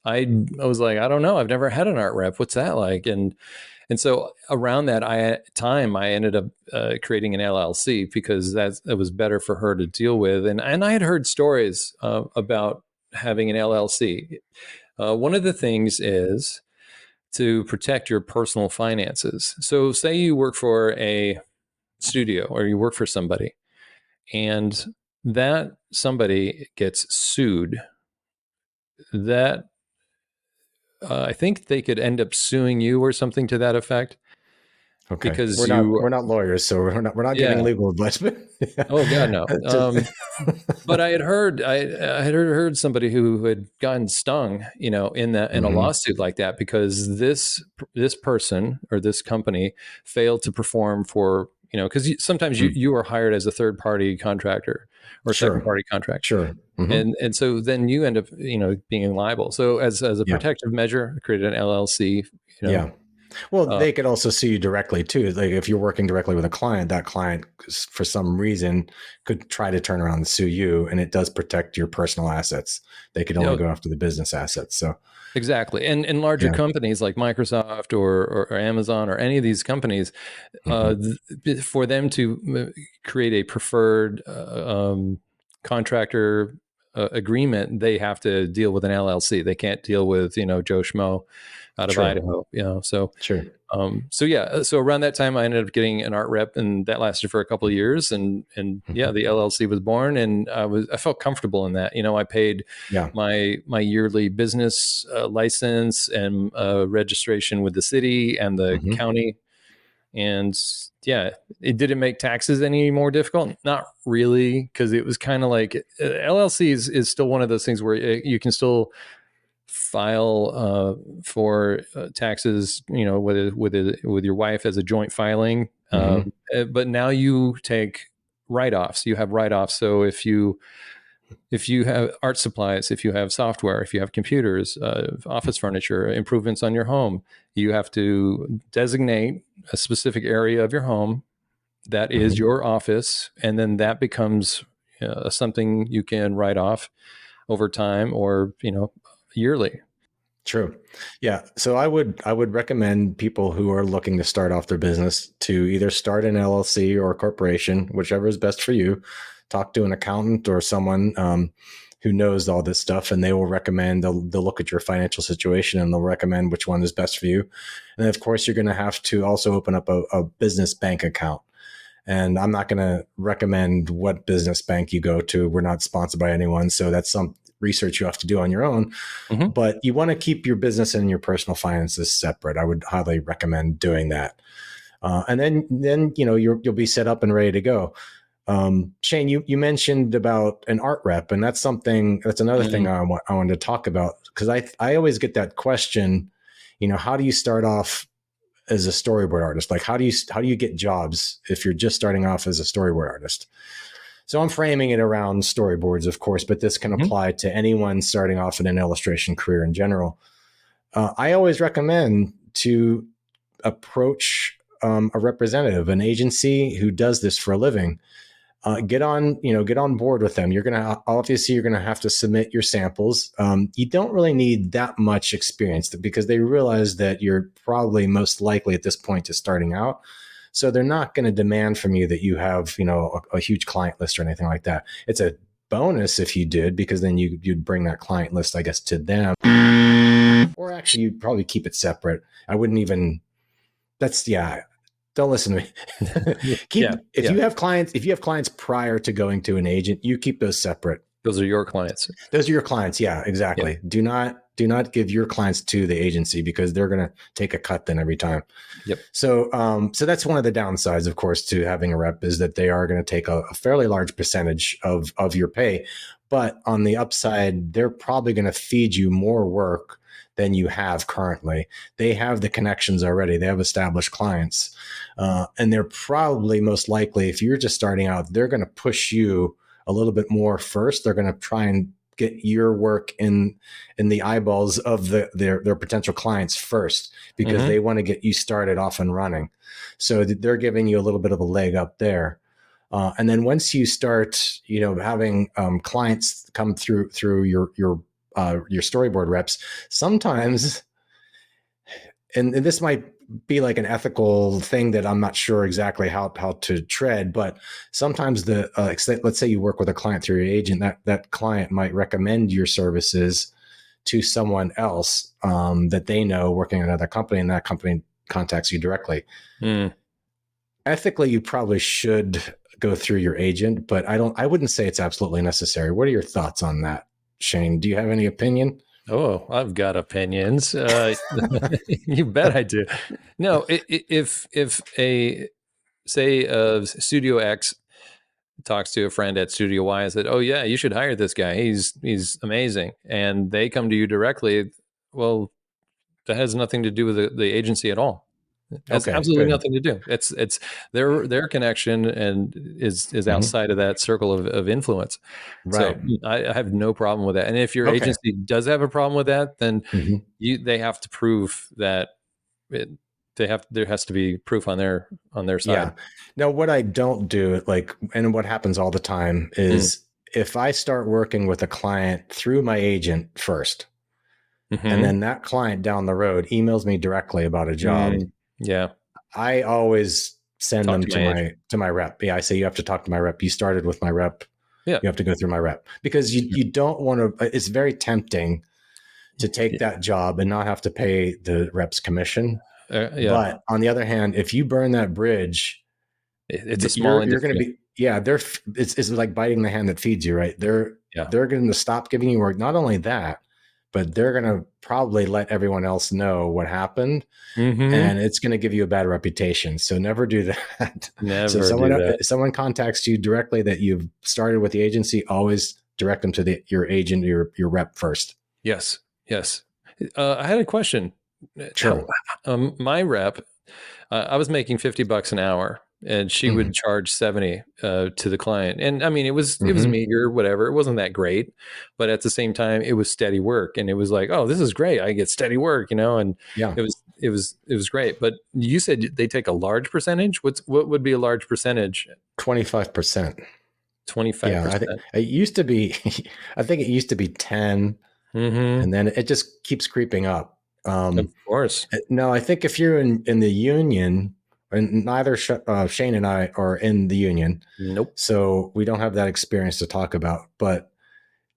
I was like, I don't know. I've never had an art rep. What's that like? And so around that time, I ended up creating an LLC because that was better for her to deal with. And I had heard stories about having an LLC. One of the things is to protect your personal finances. So say you work for a studio or you work for somebody and that somebody gets sued, that I think they could end up suing you or something to that effect. Okay, Because we're not lawyers, so we're not giving legal advice. But yeah. Oh God, no. But I had heard somebody who had gotten stung, in a lawsuit like that because this person or this company failed to perform for, because sometimes you are hired as a third party contractor or second party contractor. Sure. And so then you end up, being liable. So as a protective measure, I created an LLC. Yeah. Well, they could also sue you directly too. Like if you're working directly with a client, that client, for some reason, could try to turn around and sue you, and it does protect your personal assets. They could only go after the business assets. So exactly, and larger companies like Microsoft or Amazon or any of these companies, for them to create a preferred contractor agreement, they have to deal with an LLC. They can't deal with Joe Schmo out of Idaho. So sure. So around that time, I ended up getting an art rep, and that lasted for a couple of years. And the LLC was born, and I felt comfortable in that. I paid my yearly business license and registration with the city and the county. And it didn't make taxes any more difficult. Not really, because it was kind of like LLC is still one of those things where you can still file for taxes, with your wife as a joint filing. But now you take write-offs. You have write-offs. So if you have art supplies, if you have software, if you have computers, office furniture, improvements on your home, you have to designate a specific area of your home that is your office, and then that becomes something you can write off over time or yearly. True. Yeah. So I would recommend people who are looking to start off their business to either start an LLC or a corporation, whichever is best for you. Talk to an accountant or someone who knows all this stuff, and they will recommend, they'll look at your financial situation and they'll recommend which one is best for you. And of course, you're going to have to also open up a business bank account. And I'm not going to recommend what business bank you go to. We're not sponsored by anyone. So that's some research you have to do on your own. But you want to keep your business and your personal finances separate. I would highly recommend doing that. And then you'll be set up and ready to go. Shane, you mentioned about an art rep, and that's another thing I wanted to talk about, because I always get that question, how do you start off as a storyboard artist? Like, how do you get jobs if you're just starting off as a storyboard artist? So I'm framing it around storyboards, of course, but this can apply to anyone starting off in an illustration career in general. I always recommend to approach a representative, an agency who does this for a living. get on board with them. You're going to have to submit your samples. You don't really need that much experience because they realize that you're probably most likely at this point just starting out. So they're not going to demand from you that you have, a huge client list or anything like that. It's a bonus if you did, because then you'd bring that client list, I guess, to them. Or actually, you'd probably keep it separate. I wouldn't even. Don't listen to me. If you have clients prior to going to an agent, you keep those separate. Those are your clients. Those are your clients. Yeah, exactly. Yep. Do not give your clients to the agency, because they're going to take a cut then every time. Yep. So that's one of the downsides, of course, to having a rep, is that they are going to take a fairly large percentage of your pay. But on the upside, they're probably going to feed you more work than you have currently. They have the connections already. They have established clients. And they're probably most likely, if you're just starting out, they're going to push you a little bit more first. They're going to try and get your work in the eyeballs of their potential clients first, because they want to get you started off and running. So they're giving you a little bit of a leg up there. And then once you start, having clients come through your storyboard reps, sometimes, and this might be like an ethical thing that I'm not sure exactly how to tread, but sometimes let's say you work with a client through your agent, that client might recommend your services to someone else that they know working at another company, and that company contacts you directly. Ethically, you probably should go through your agent, but I wouldn't say it's absolutely necessary. What are your thoughts on that, Shane? Do you have any opinion? Oh, I've got opinions. You bet I do. No, if Studio X talks to a friend at Studio Y and said, "Oh yeah, you should hire this guy. He's amazing," and they come to you directly, well, that has nothing to do with the agency at all. It has absolutely nothing to do. It's their connection and is outside of that circle of influence. Right. So I have no problem with that. And if your agency does have a problem with that, then they have to prove that there has to be proof on their side. Yeah. Now, what I don't do, and what happens all the time is if I start working with a client through my agent first, and then that client down the road emails me directly about a job. Yeah. I always send them to my rep. Yeah. I say, you have to talk to my rep. You started with my rep. Yeah. You have to go through my rep, because you don't want to, it's very tempting to take that job and not have to pay the rep's commission. But on the other hand, if you burn that bridge, it's a small you're going to be, it's like biting the hand that feeds you, right? They're going to stop giving you work. Not only that, but they're going to probably let everyone else know what happened, and it's going to give you a bad reputation. So never do that. So someone contacts you directly that you've started with the agency, always direct them to your agent, your rep first. Yes. I had a question. Sure. My rep, I was making $50 an hour, and she would charge 70 to the client. And I mean, it was meager, whatever. It wasn't that great, but at the same time, it was steady work. And it was like, oh, this is great. I get steady work, and it was great. But you said they take a large percentage. What would be a large percentage? 25%. 25%. Yeah, I think it used to be, I think it used to be 10, and then it just keeps creeping up. Of course. No, I think if you're in the union, and neither Shane and I are in the union. Nope. So we don't have that experience to talk about. But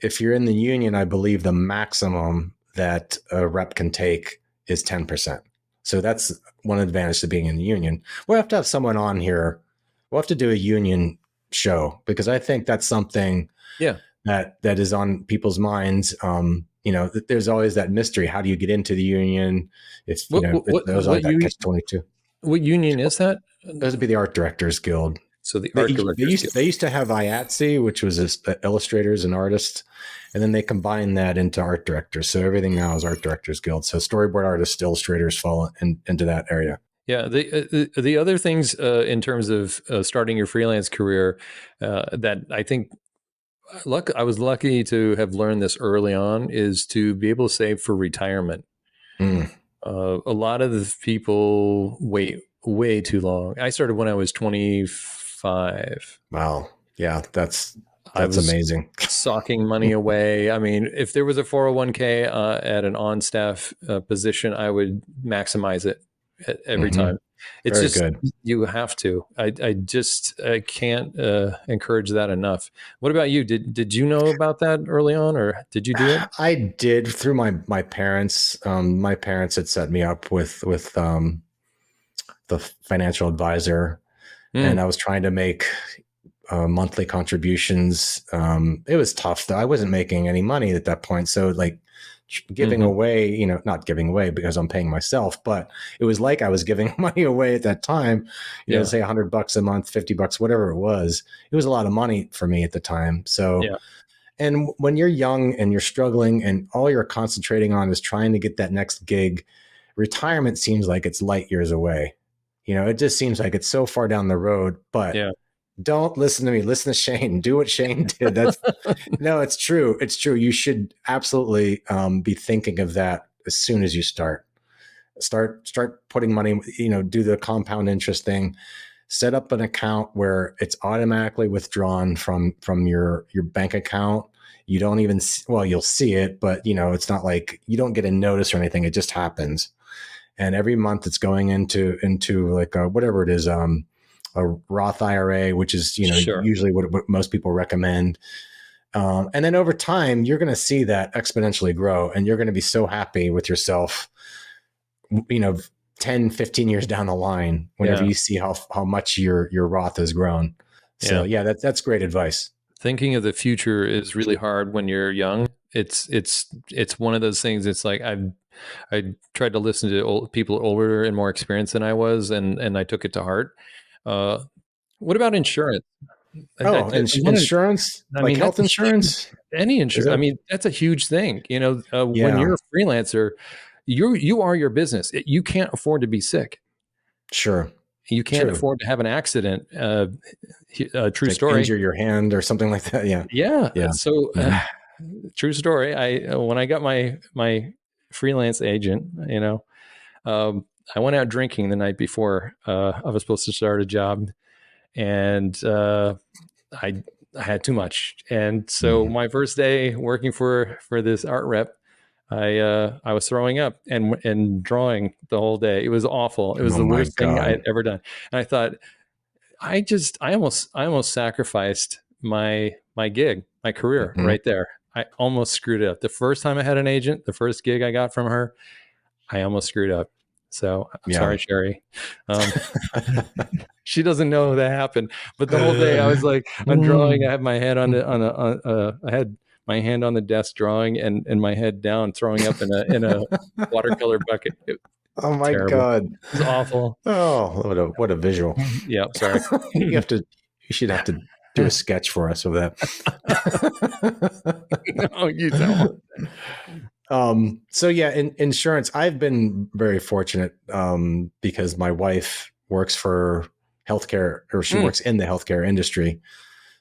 if you're in the union, I believe the maximum that a rep can take is 10%. So that's one advantage to being in the union. We'll have to have someone on here. We'll have to do a union show, because I think that's something that is on people's minds. There's always that mystery. How do you get into the union? If those are that catch-22. What union is that? Those would be the Art Directors Guild. So the Art Directors Guild. They used to have IATSE, which was illustrators and artists, and then they combined that into art directors. So everything now is Art Directors Guild. So storyboard artists, illustrators fall into that area. Yeah. The other things in terms of starting your freelance career that I think I was lucky to have learned this early on is to be able to save for retirement. A lot of the people wait way too long. I started when I was 25. Wow. Yeah, I that's was amazing. socking money away. I mean, if there was a 401k at an on-staff position, I would maximize it every Hmm. time. It's Very just good. you have to. I can't encourage that enough. What about you? Did you know about that early on, or did you do it? I did through my parents. My parents had set me up with the financial advisor, and Mm, I was trying to make monthly contributions. It was tough though. I wasn't making any money at that point, so like giving hmm. away, not giving away because I'm paying myself, but it was like I was giving money away at that time. Yeah, Say $100 a month, $50, whatever it was. It was a lot of money for me at the time. So, yeah, and when you're young and you're struggling and all you're concentrating on is trying to get that next gig, retirement seems like it's light years away. It just seems like it's so far down the road, but yeah, don't listen to me. Listen to Shane. Do what Shane did. That's no, it's true. It's true. You should absolutely be thinking of that as soon as you start. Start putting money. Do the compound interest thing. Set up an account where it's automatically withdrawn from your bank account. You don't even well, you'll see it, but it's not like you don't get a notice or anything. It just happens, and every month it's going into like whatever it is. A Roth IRA, which is sure. usually what most people recommend. And then over time, you're going to see that exponentially grow, and you're going to be so happy with yourself. You know, 10, 15 years down the line, whenever Yeah, you see how much your Roth has grown. So yeah. yeah, that's great advice. Thinking of the future is really hard when you're young. It's one of those things. It's like I tried to listen to people older and more experienced than I was, and I took it to heart. Uh, what about insurance? Oh, I wanted, insurance, I like mean, that's health a huge, insurance, any is insurance. I it? mean, that's a huge thing. When Yeah, you're a freelancer, you are your business. You can't afford to be sick. sure, You can't true. afford to have an accident. True Like story. injure your hand or something like that. Yeah, Yeah. yeah. So, Hmm. true story. I when I got my freelance agent, um, I went out drinking the night before I was supposed to start a job, and I I had too much. And so Hmm. my first day working for this art rep, I was throwing up and drawing the whole day. It was awful. It was Oh the my worst thing I God. had ever done. And I thought, I almost sacrificed my gig, my career Hmm. right there. I almost screwed it up. The first time I had an agent, the first gig I got from her, I almost screwed up. So I'm Yeah. sorry, Sherry. Um, she doesn't know that happened, but the whole day I was like, I'm drawing. I had my head I had my hand on the desk drawing and my head down, throwing up in a watercolor bucket. It was Oh my terrible. God. It was awful. Oh, what a visual. Yeah, sorry. You should have to do a sketch for us of that. No, you don't. So yeah, insurance, I've been very fortunate because my wife works for healthcare, or she Mm, works in the healthcare industry.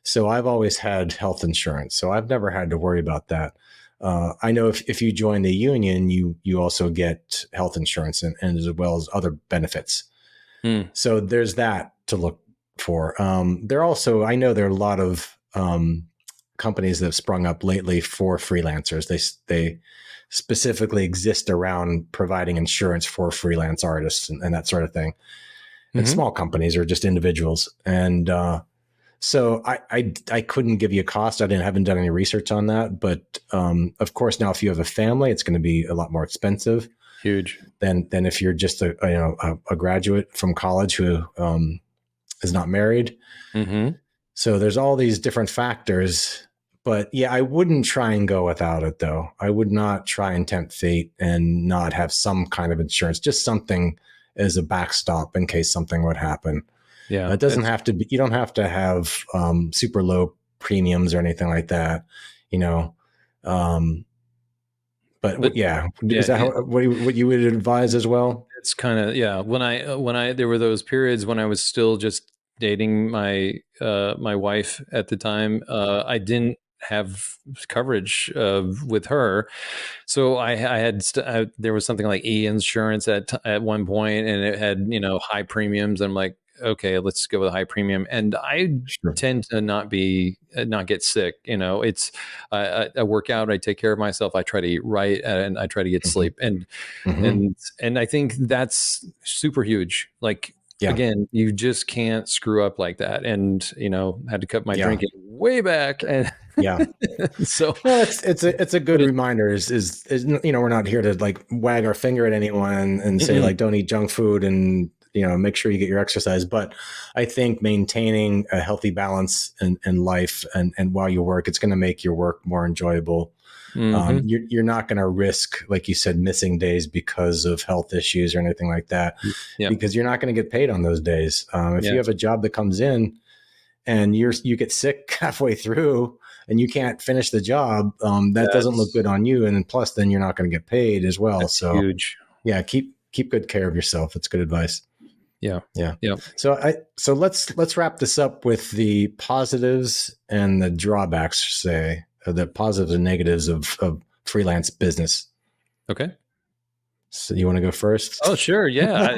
So I've always had health insurance. So I've never had to worry about that. I know if you join the union, you also get health insurance and as well as other benefits. mm, So there's that to look for. I know there are a lot of companies that have sprung up lately for freelancers. They specifically exist around providing insurance for freelance artists and that sort of thing. And hmm. small companies or just individuals. And so I couldn't give you a cost. Haven't done any research on that. But of course, now if you have a family, it's going to be a lot more expensive Huge. than if you're just a graduate from college who is not married. Hmm. So there's all these different factors. But yeah, I wouldn't try and go without it though. I would not try and tempt fate and not have some kind of insurance, just something as a backstop in case something would happen. Yeah. It doesn't have to be, you don't have to have super low premiums or anything like that, you know. Um, But yeah, is yeah, that what you would advise as well? it's kind of, yeah. When I there were those periods when I was still just dating my wife at the time. I didn't have coverage with her, so I had there was something like e insurance at one point, and it had high premiums. And I'm like, okay, let's go with a high premium. And I Sure. tend to not get sick. I work out, I take care of myself, I try to eat right, and I try to get Hmm. sleep. And Hmm. and I think that's super huge. Like, Yeah. again, you just can't screw up like that. And had to cut my Yeah. drinking way back. And Yeah. so, No, it's a good but reminder. Is we're not here to like wag our finger at anyone and say mm-mm, like don't eat junk food and make sure you get your exercise. But I think maintaining a healthy balance in life and while you work, it's going to make your work more enjoyable. mm-hmm, You're not going to risk, like you said, missing days because of health issues or anything like that, yeah, because you're not going to get paid on those days. If you yeah, have a job that comes in and you get sick halfway through and you can't finish the job, that doesn't look that's good on you. And plus, then you're not going to get paid as well. that's So huge. yeah, keep good care of yourself. It's good advice. Yeah, Yeah. yeah. So let's wrap this up with the positives and the drawbacks. Say the positives and negatives of freelance business. Okay. So you want to go first? Oh, sure. Yeah.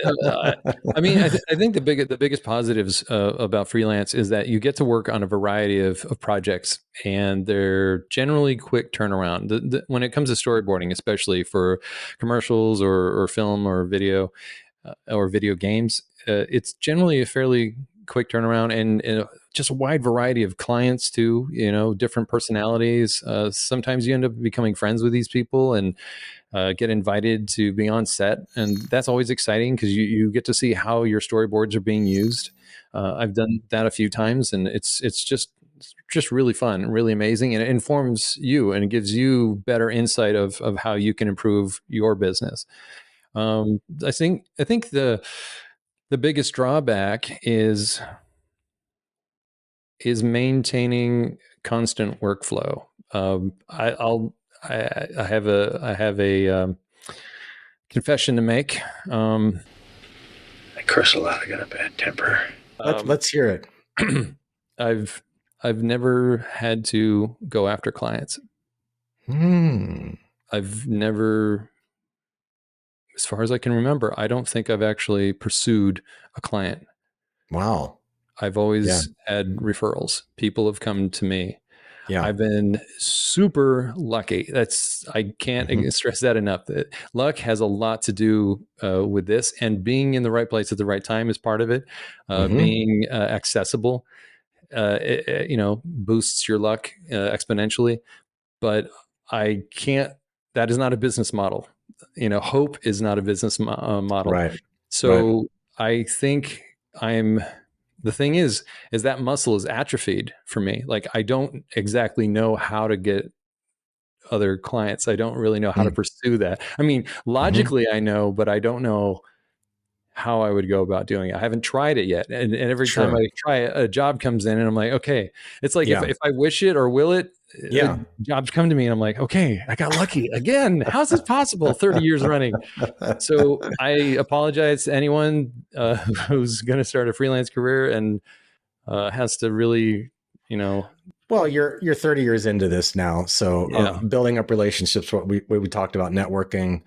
I mean, I think the biggest positives about freelance is that you get to work on a variety of projects, and they're generally quick turnaround. When it comes to storyboarding, especially for commercials or film or video games, it's generally a fairly quick turnaround, and just a wide variety of clients too. Different personalities. Sometimes you end up becoming friends with these people and get invited to be on set, and that's always exciting because you get to see how your storyboards are being used. I've done that a few times, and it's just really fun, really amazing, and it informs you and it gives you better insight of how you can improve your business. I think the biggest drawback is maintaining constant workflow. I have a confession to make. I curse a lot. I got a bad temper. Let's hear it. I've never had to go after clients. Hmm. I've never, as far as I can remember, I don't think I've actually pursued a client. Wow. I've Yeah. always had referrals. People have come to me. Yeah. I've been super lucky. I can't Mhm. stress that enough. That luck has a lot to do with this, and being in the right place at the right time is part of it. Mhm. Being accessible, boosts your luck exponentially. But I can't. That is not a business model. Hope is not a business model. Right. Right. So I think the thing is that muscle is atrophied for me. Like, I don't exactly know how to get other clients. I don't really know how to Mm. pursue that. I mean, Mhm. logically I know, but I don't know how I would go about doing it. I haven't tried it yet. And every time Sure. I try it, a job comes in and I'm like, okay, it's like Yeah. if I wish it or will it, Yeah. jobs come to me and I'm like, okay, I got lucky again. How's this possible? 30 years running. So I apologize to anyone who's going to start a freelance career and has to really, Well, you're 30 years into this now, so yeah, building up relationships. What we talked about, networking,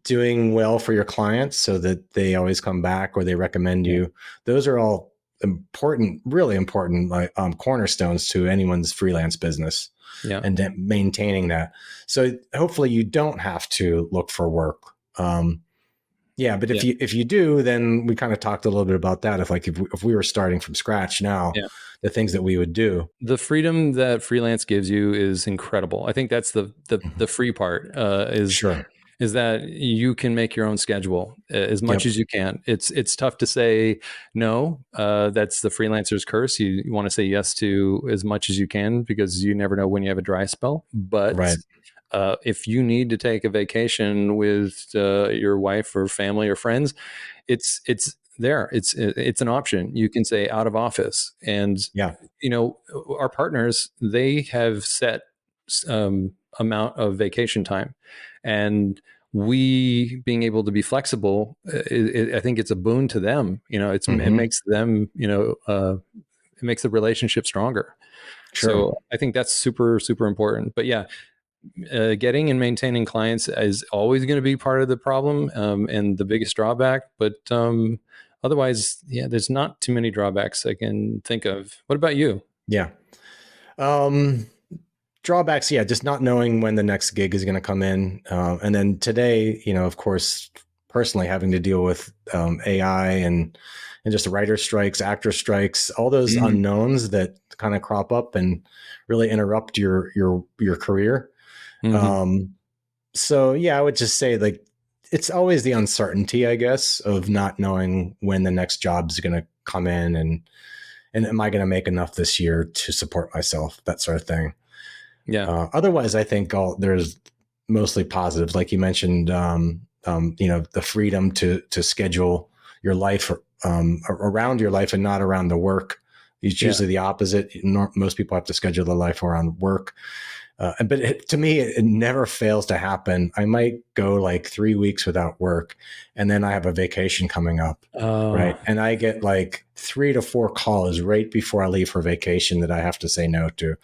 doing well for your clients so that they always come back or they recommend yeah, you. Those are all important, really important, like cornerstones to anyone's freelance business, yeah, and maintaining that. So hopefully you don't have to look for work. Yeah, but yeah, if you do, then we kind of talked a little bit about that. If we were starting from scratch now, yeah. the things that we would do. The freedom that freelance gives you is incredible. I think that's the Mhm. free part. Is Sure. is that you can make your own schedule as much Yep. as you can. It's tough to say no. That's the freelancer's curse. You want to say yes to as much as you can because you never know when you have a dry spell. But Right. if you need to take a vacation with your wife or family or friends, it's there. It's an option. You can say out of office, and Yeah. our partners, they have set amount of vacation time, and we being able to be flexible, I think it's a boon to them. It Hmm. makes them, it makes the relationship stronger. Sure. So I think that's super, super important. But yeah, getting and maintaining clients is always going to be part of the problem, and the biggest drawback. But otherwise, yeah, there's not too many drawbacks I can think of. What about you? Yeah. Drawbacks, yeah, just not knowing when the next gig is going to come in. And then today, of course, personally having to deal with AI and just writer strikes, actor strikes, all those unknowns that kind of crop up and really interrupt your career. So yeah, I would just say like it's always the uncertainty, I guess, of not knowing when the next job is going to come in and am I going to make enough this year to support myself, that sort of thing. Yeah. Otherwise, I think there's mostly positives, like you mentioned. The freedom to schedule your life around your life and not around the work. It's usually the opposite. Most people have to schedule their life around work. But to me, it never fails to happen. I might go like 3 weeks without work, and then I have a vacation coming up, right? And I get like 3 to 4 calls right before I leave for vacation that I have to say no to.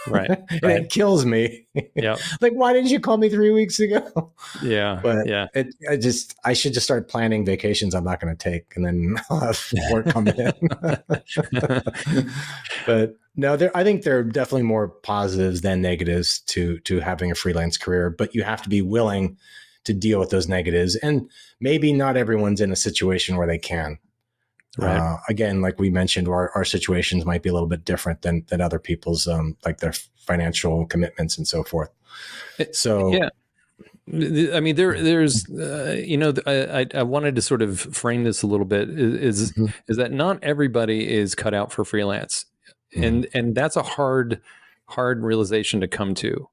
Right. And it kills me. Yeah. Like, why didn't you call me 3 weeks ago? Yeah. But yeah. I should just start planning vacations I'm not going to take, and then I'll have work coming in. But no, I think there are definitely more positives than negatives to having a freelance career, but you have to be willing to deal with those negatives. And maybe not everyone's in a situation where they can. Right. Again, like we mentioned, our situations might be a little bit different than other people's, like their financial commitments and so forth. So yeah. I mean, there's, I wanted to sort of frame this a little bit is that not everybody is cut out for freelance. And that's a hard realization to come to.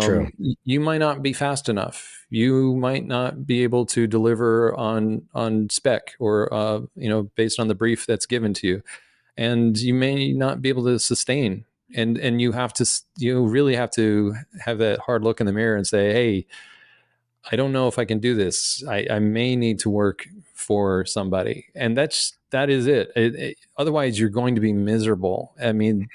True. You might not be fast enough. You might not be able to deliver on spec or, based on the brief that's given to you. And you may not be able to sustain. And you really have to have that hard look in the mirror and say, hey, I don't know if I can do this. I may need to work for somebody. And that is it. Otherwise, you're going to be miserable. I mean,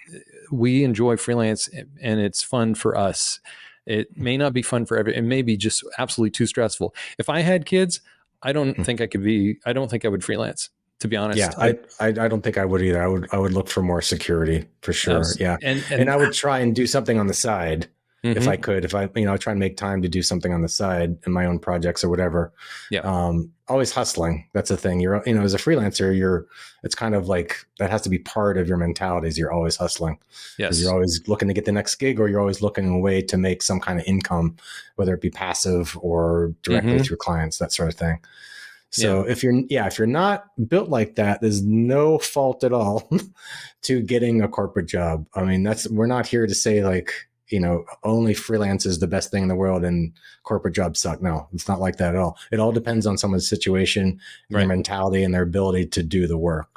we enjoy freelance and it's fun for us. It may not be fun for everyone. It may be just absolutely too stressful. If I had kids, I don't think I would freelance, to be honest. Yeah, I don't think I would either. I would look for more security for sure. Yes. Yeah. And I would try and do something on the side. If I could, I try and make time to do something on the side in my own projects or whatever. Yeah. Always hustling. That's the thing. You're, as a freelancer, it's kind of like that has to be part of your mentality is you're always hustling. Yes. You're always looking to get the next gig or you're always looking a way to make some kind of income, whether it be passive or directly through clients, that sort of thing. So if you're not built like that, there's no fault at all to getting a corporate job. I mean, we're not here to say like, only freelance is the best thing in the world and corporate jobs suck. No, it's not like that at all. It all depends on someone's situation, their mentality, and their ability to do the work.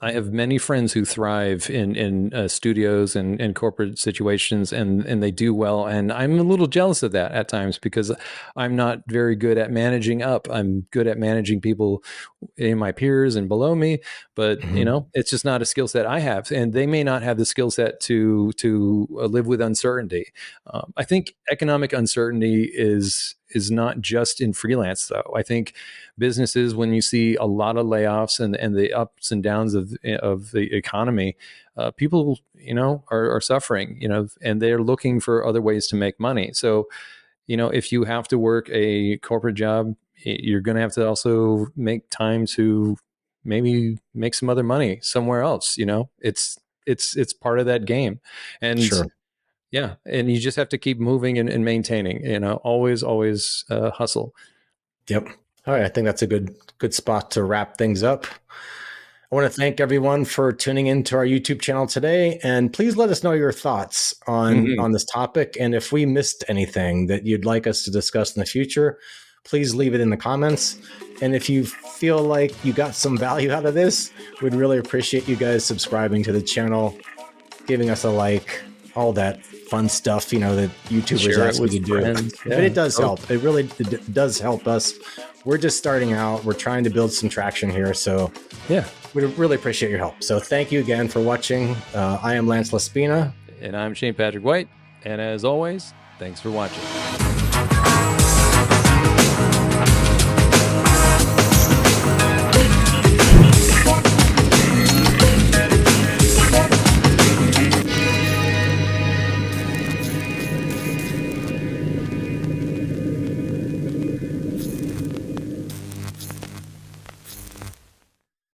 I have many friends who thrive in studios and corporate situations, and they do well. And I'm a little jealous of that at times because I'm not very good at managing up. I'm good at managing people in my peers and below me, but it's just not a skill set I have, and they may not have the skill set to live with uncertainty. I think economic uncertainty is not just in freelance, though. I think businesses, when you see a lot of layoffs and the ups and downs of the economy, people, are suffering, and they're looking for other ways to make money. So, if you have to work a corporate job, you're going to have to also make time to maybe make some other money somewhere else. It's part of that game. And sure. Yeah. And you just have to keep moving and maintaining, always hustle. Yep. All right. I think that's a good spot to wrap things up. I want to thank everyone for tuning into our YouTube channel today. And please let us know your thoughts on this topic. And if we missed anything that you'd like us to discuss in the future, please leave it in the comments. And if you feel like you got some value out of this, we'd really appreciate you guys subscribing to the channel, giving us a like, all that fun stuff, that YouTubers ask me to do. Yeah. But it does help. It really does help us. We're just starting out. We're trying to build some traction here. So yeah, we really appreciate your help. So thank you again for watching. I am Lance Laspina. And I'm Shane Patrick White. And as always, thanks for watching.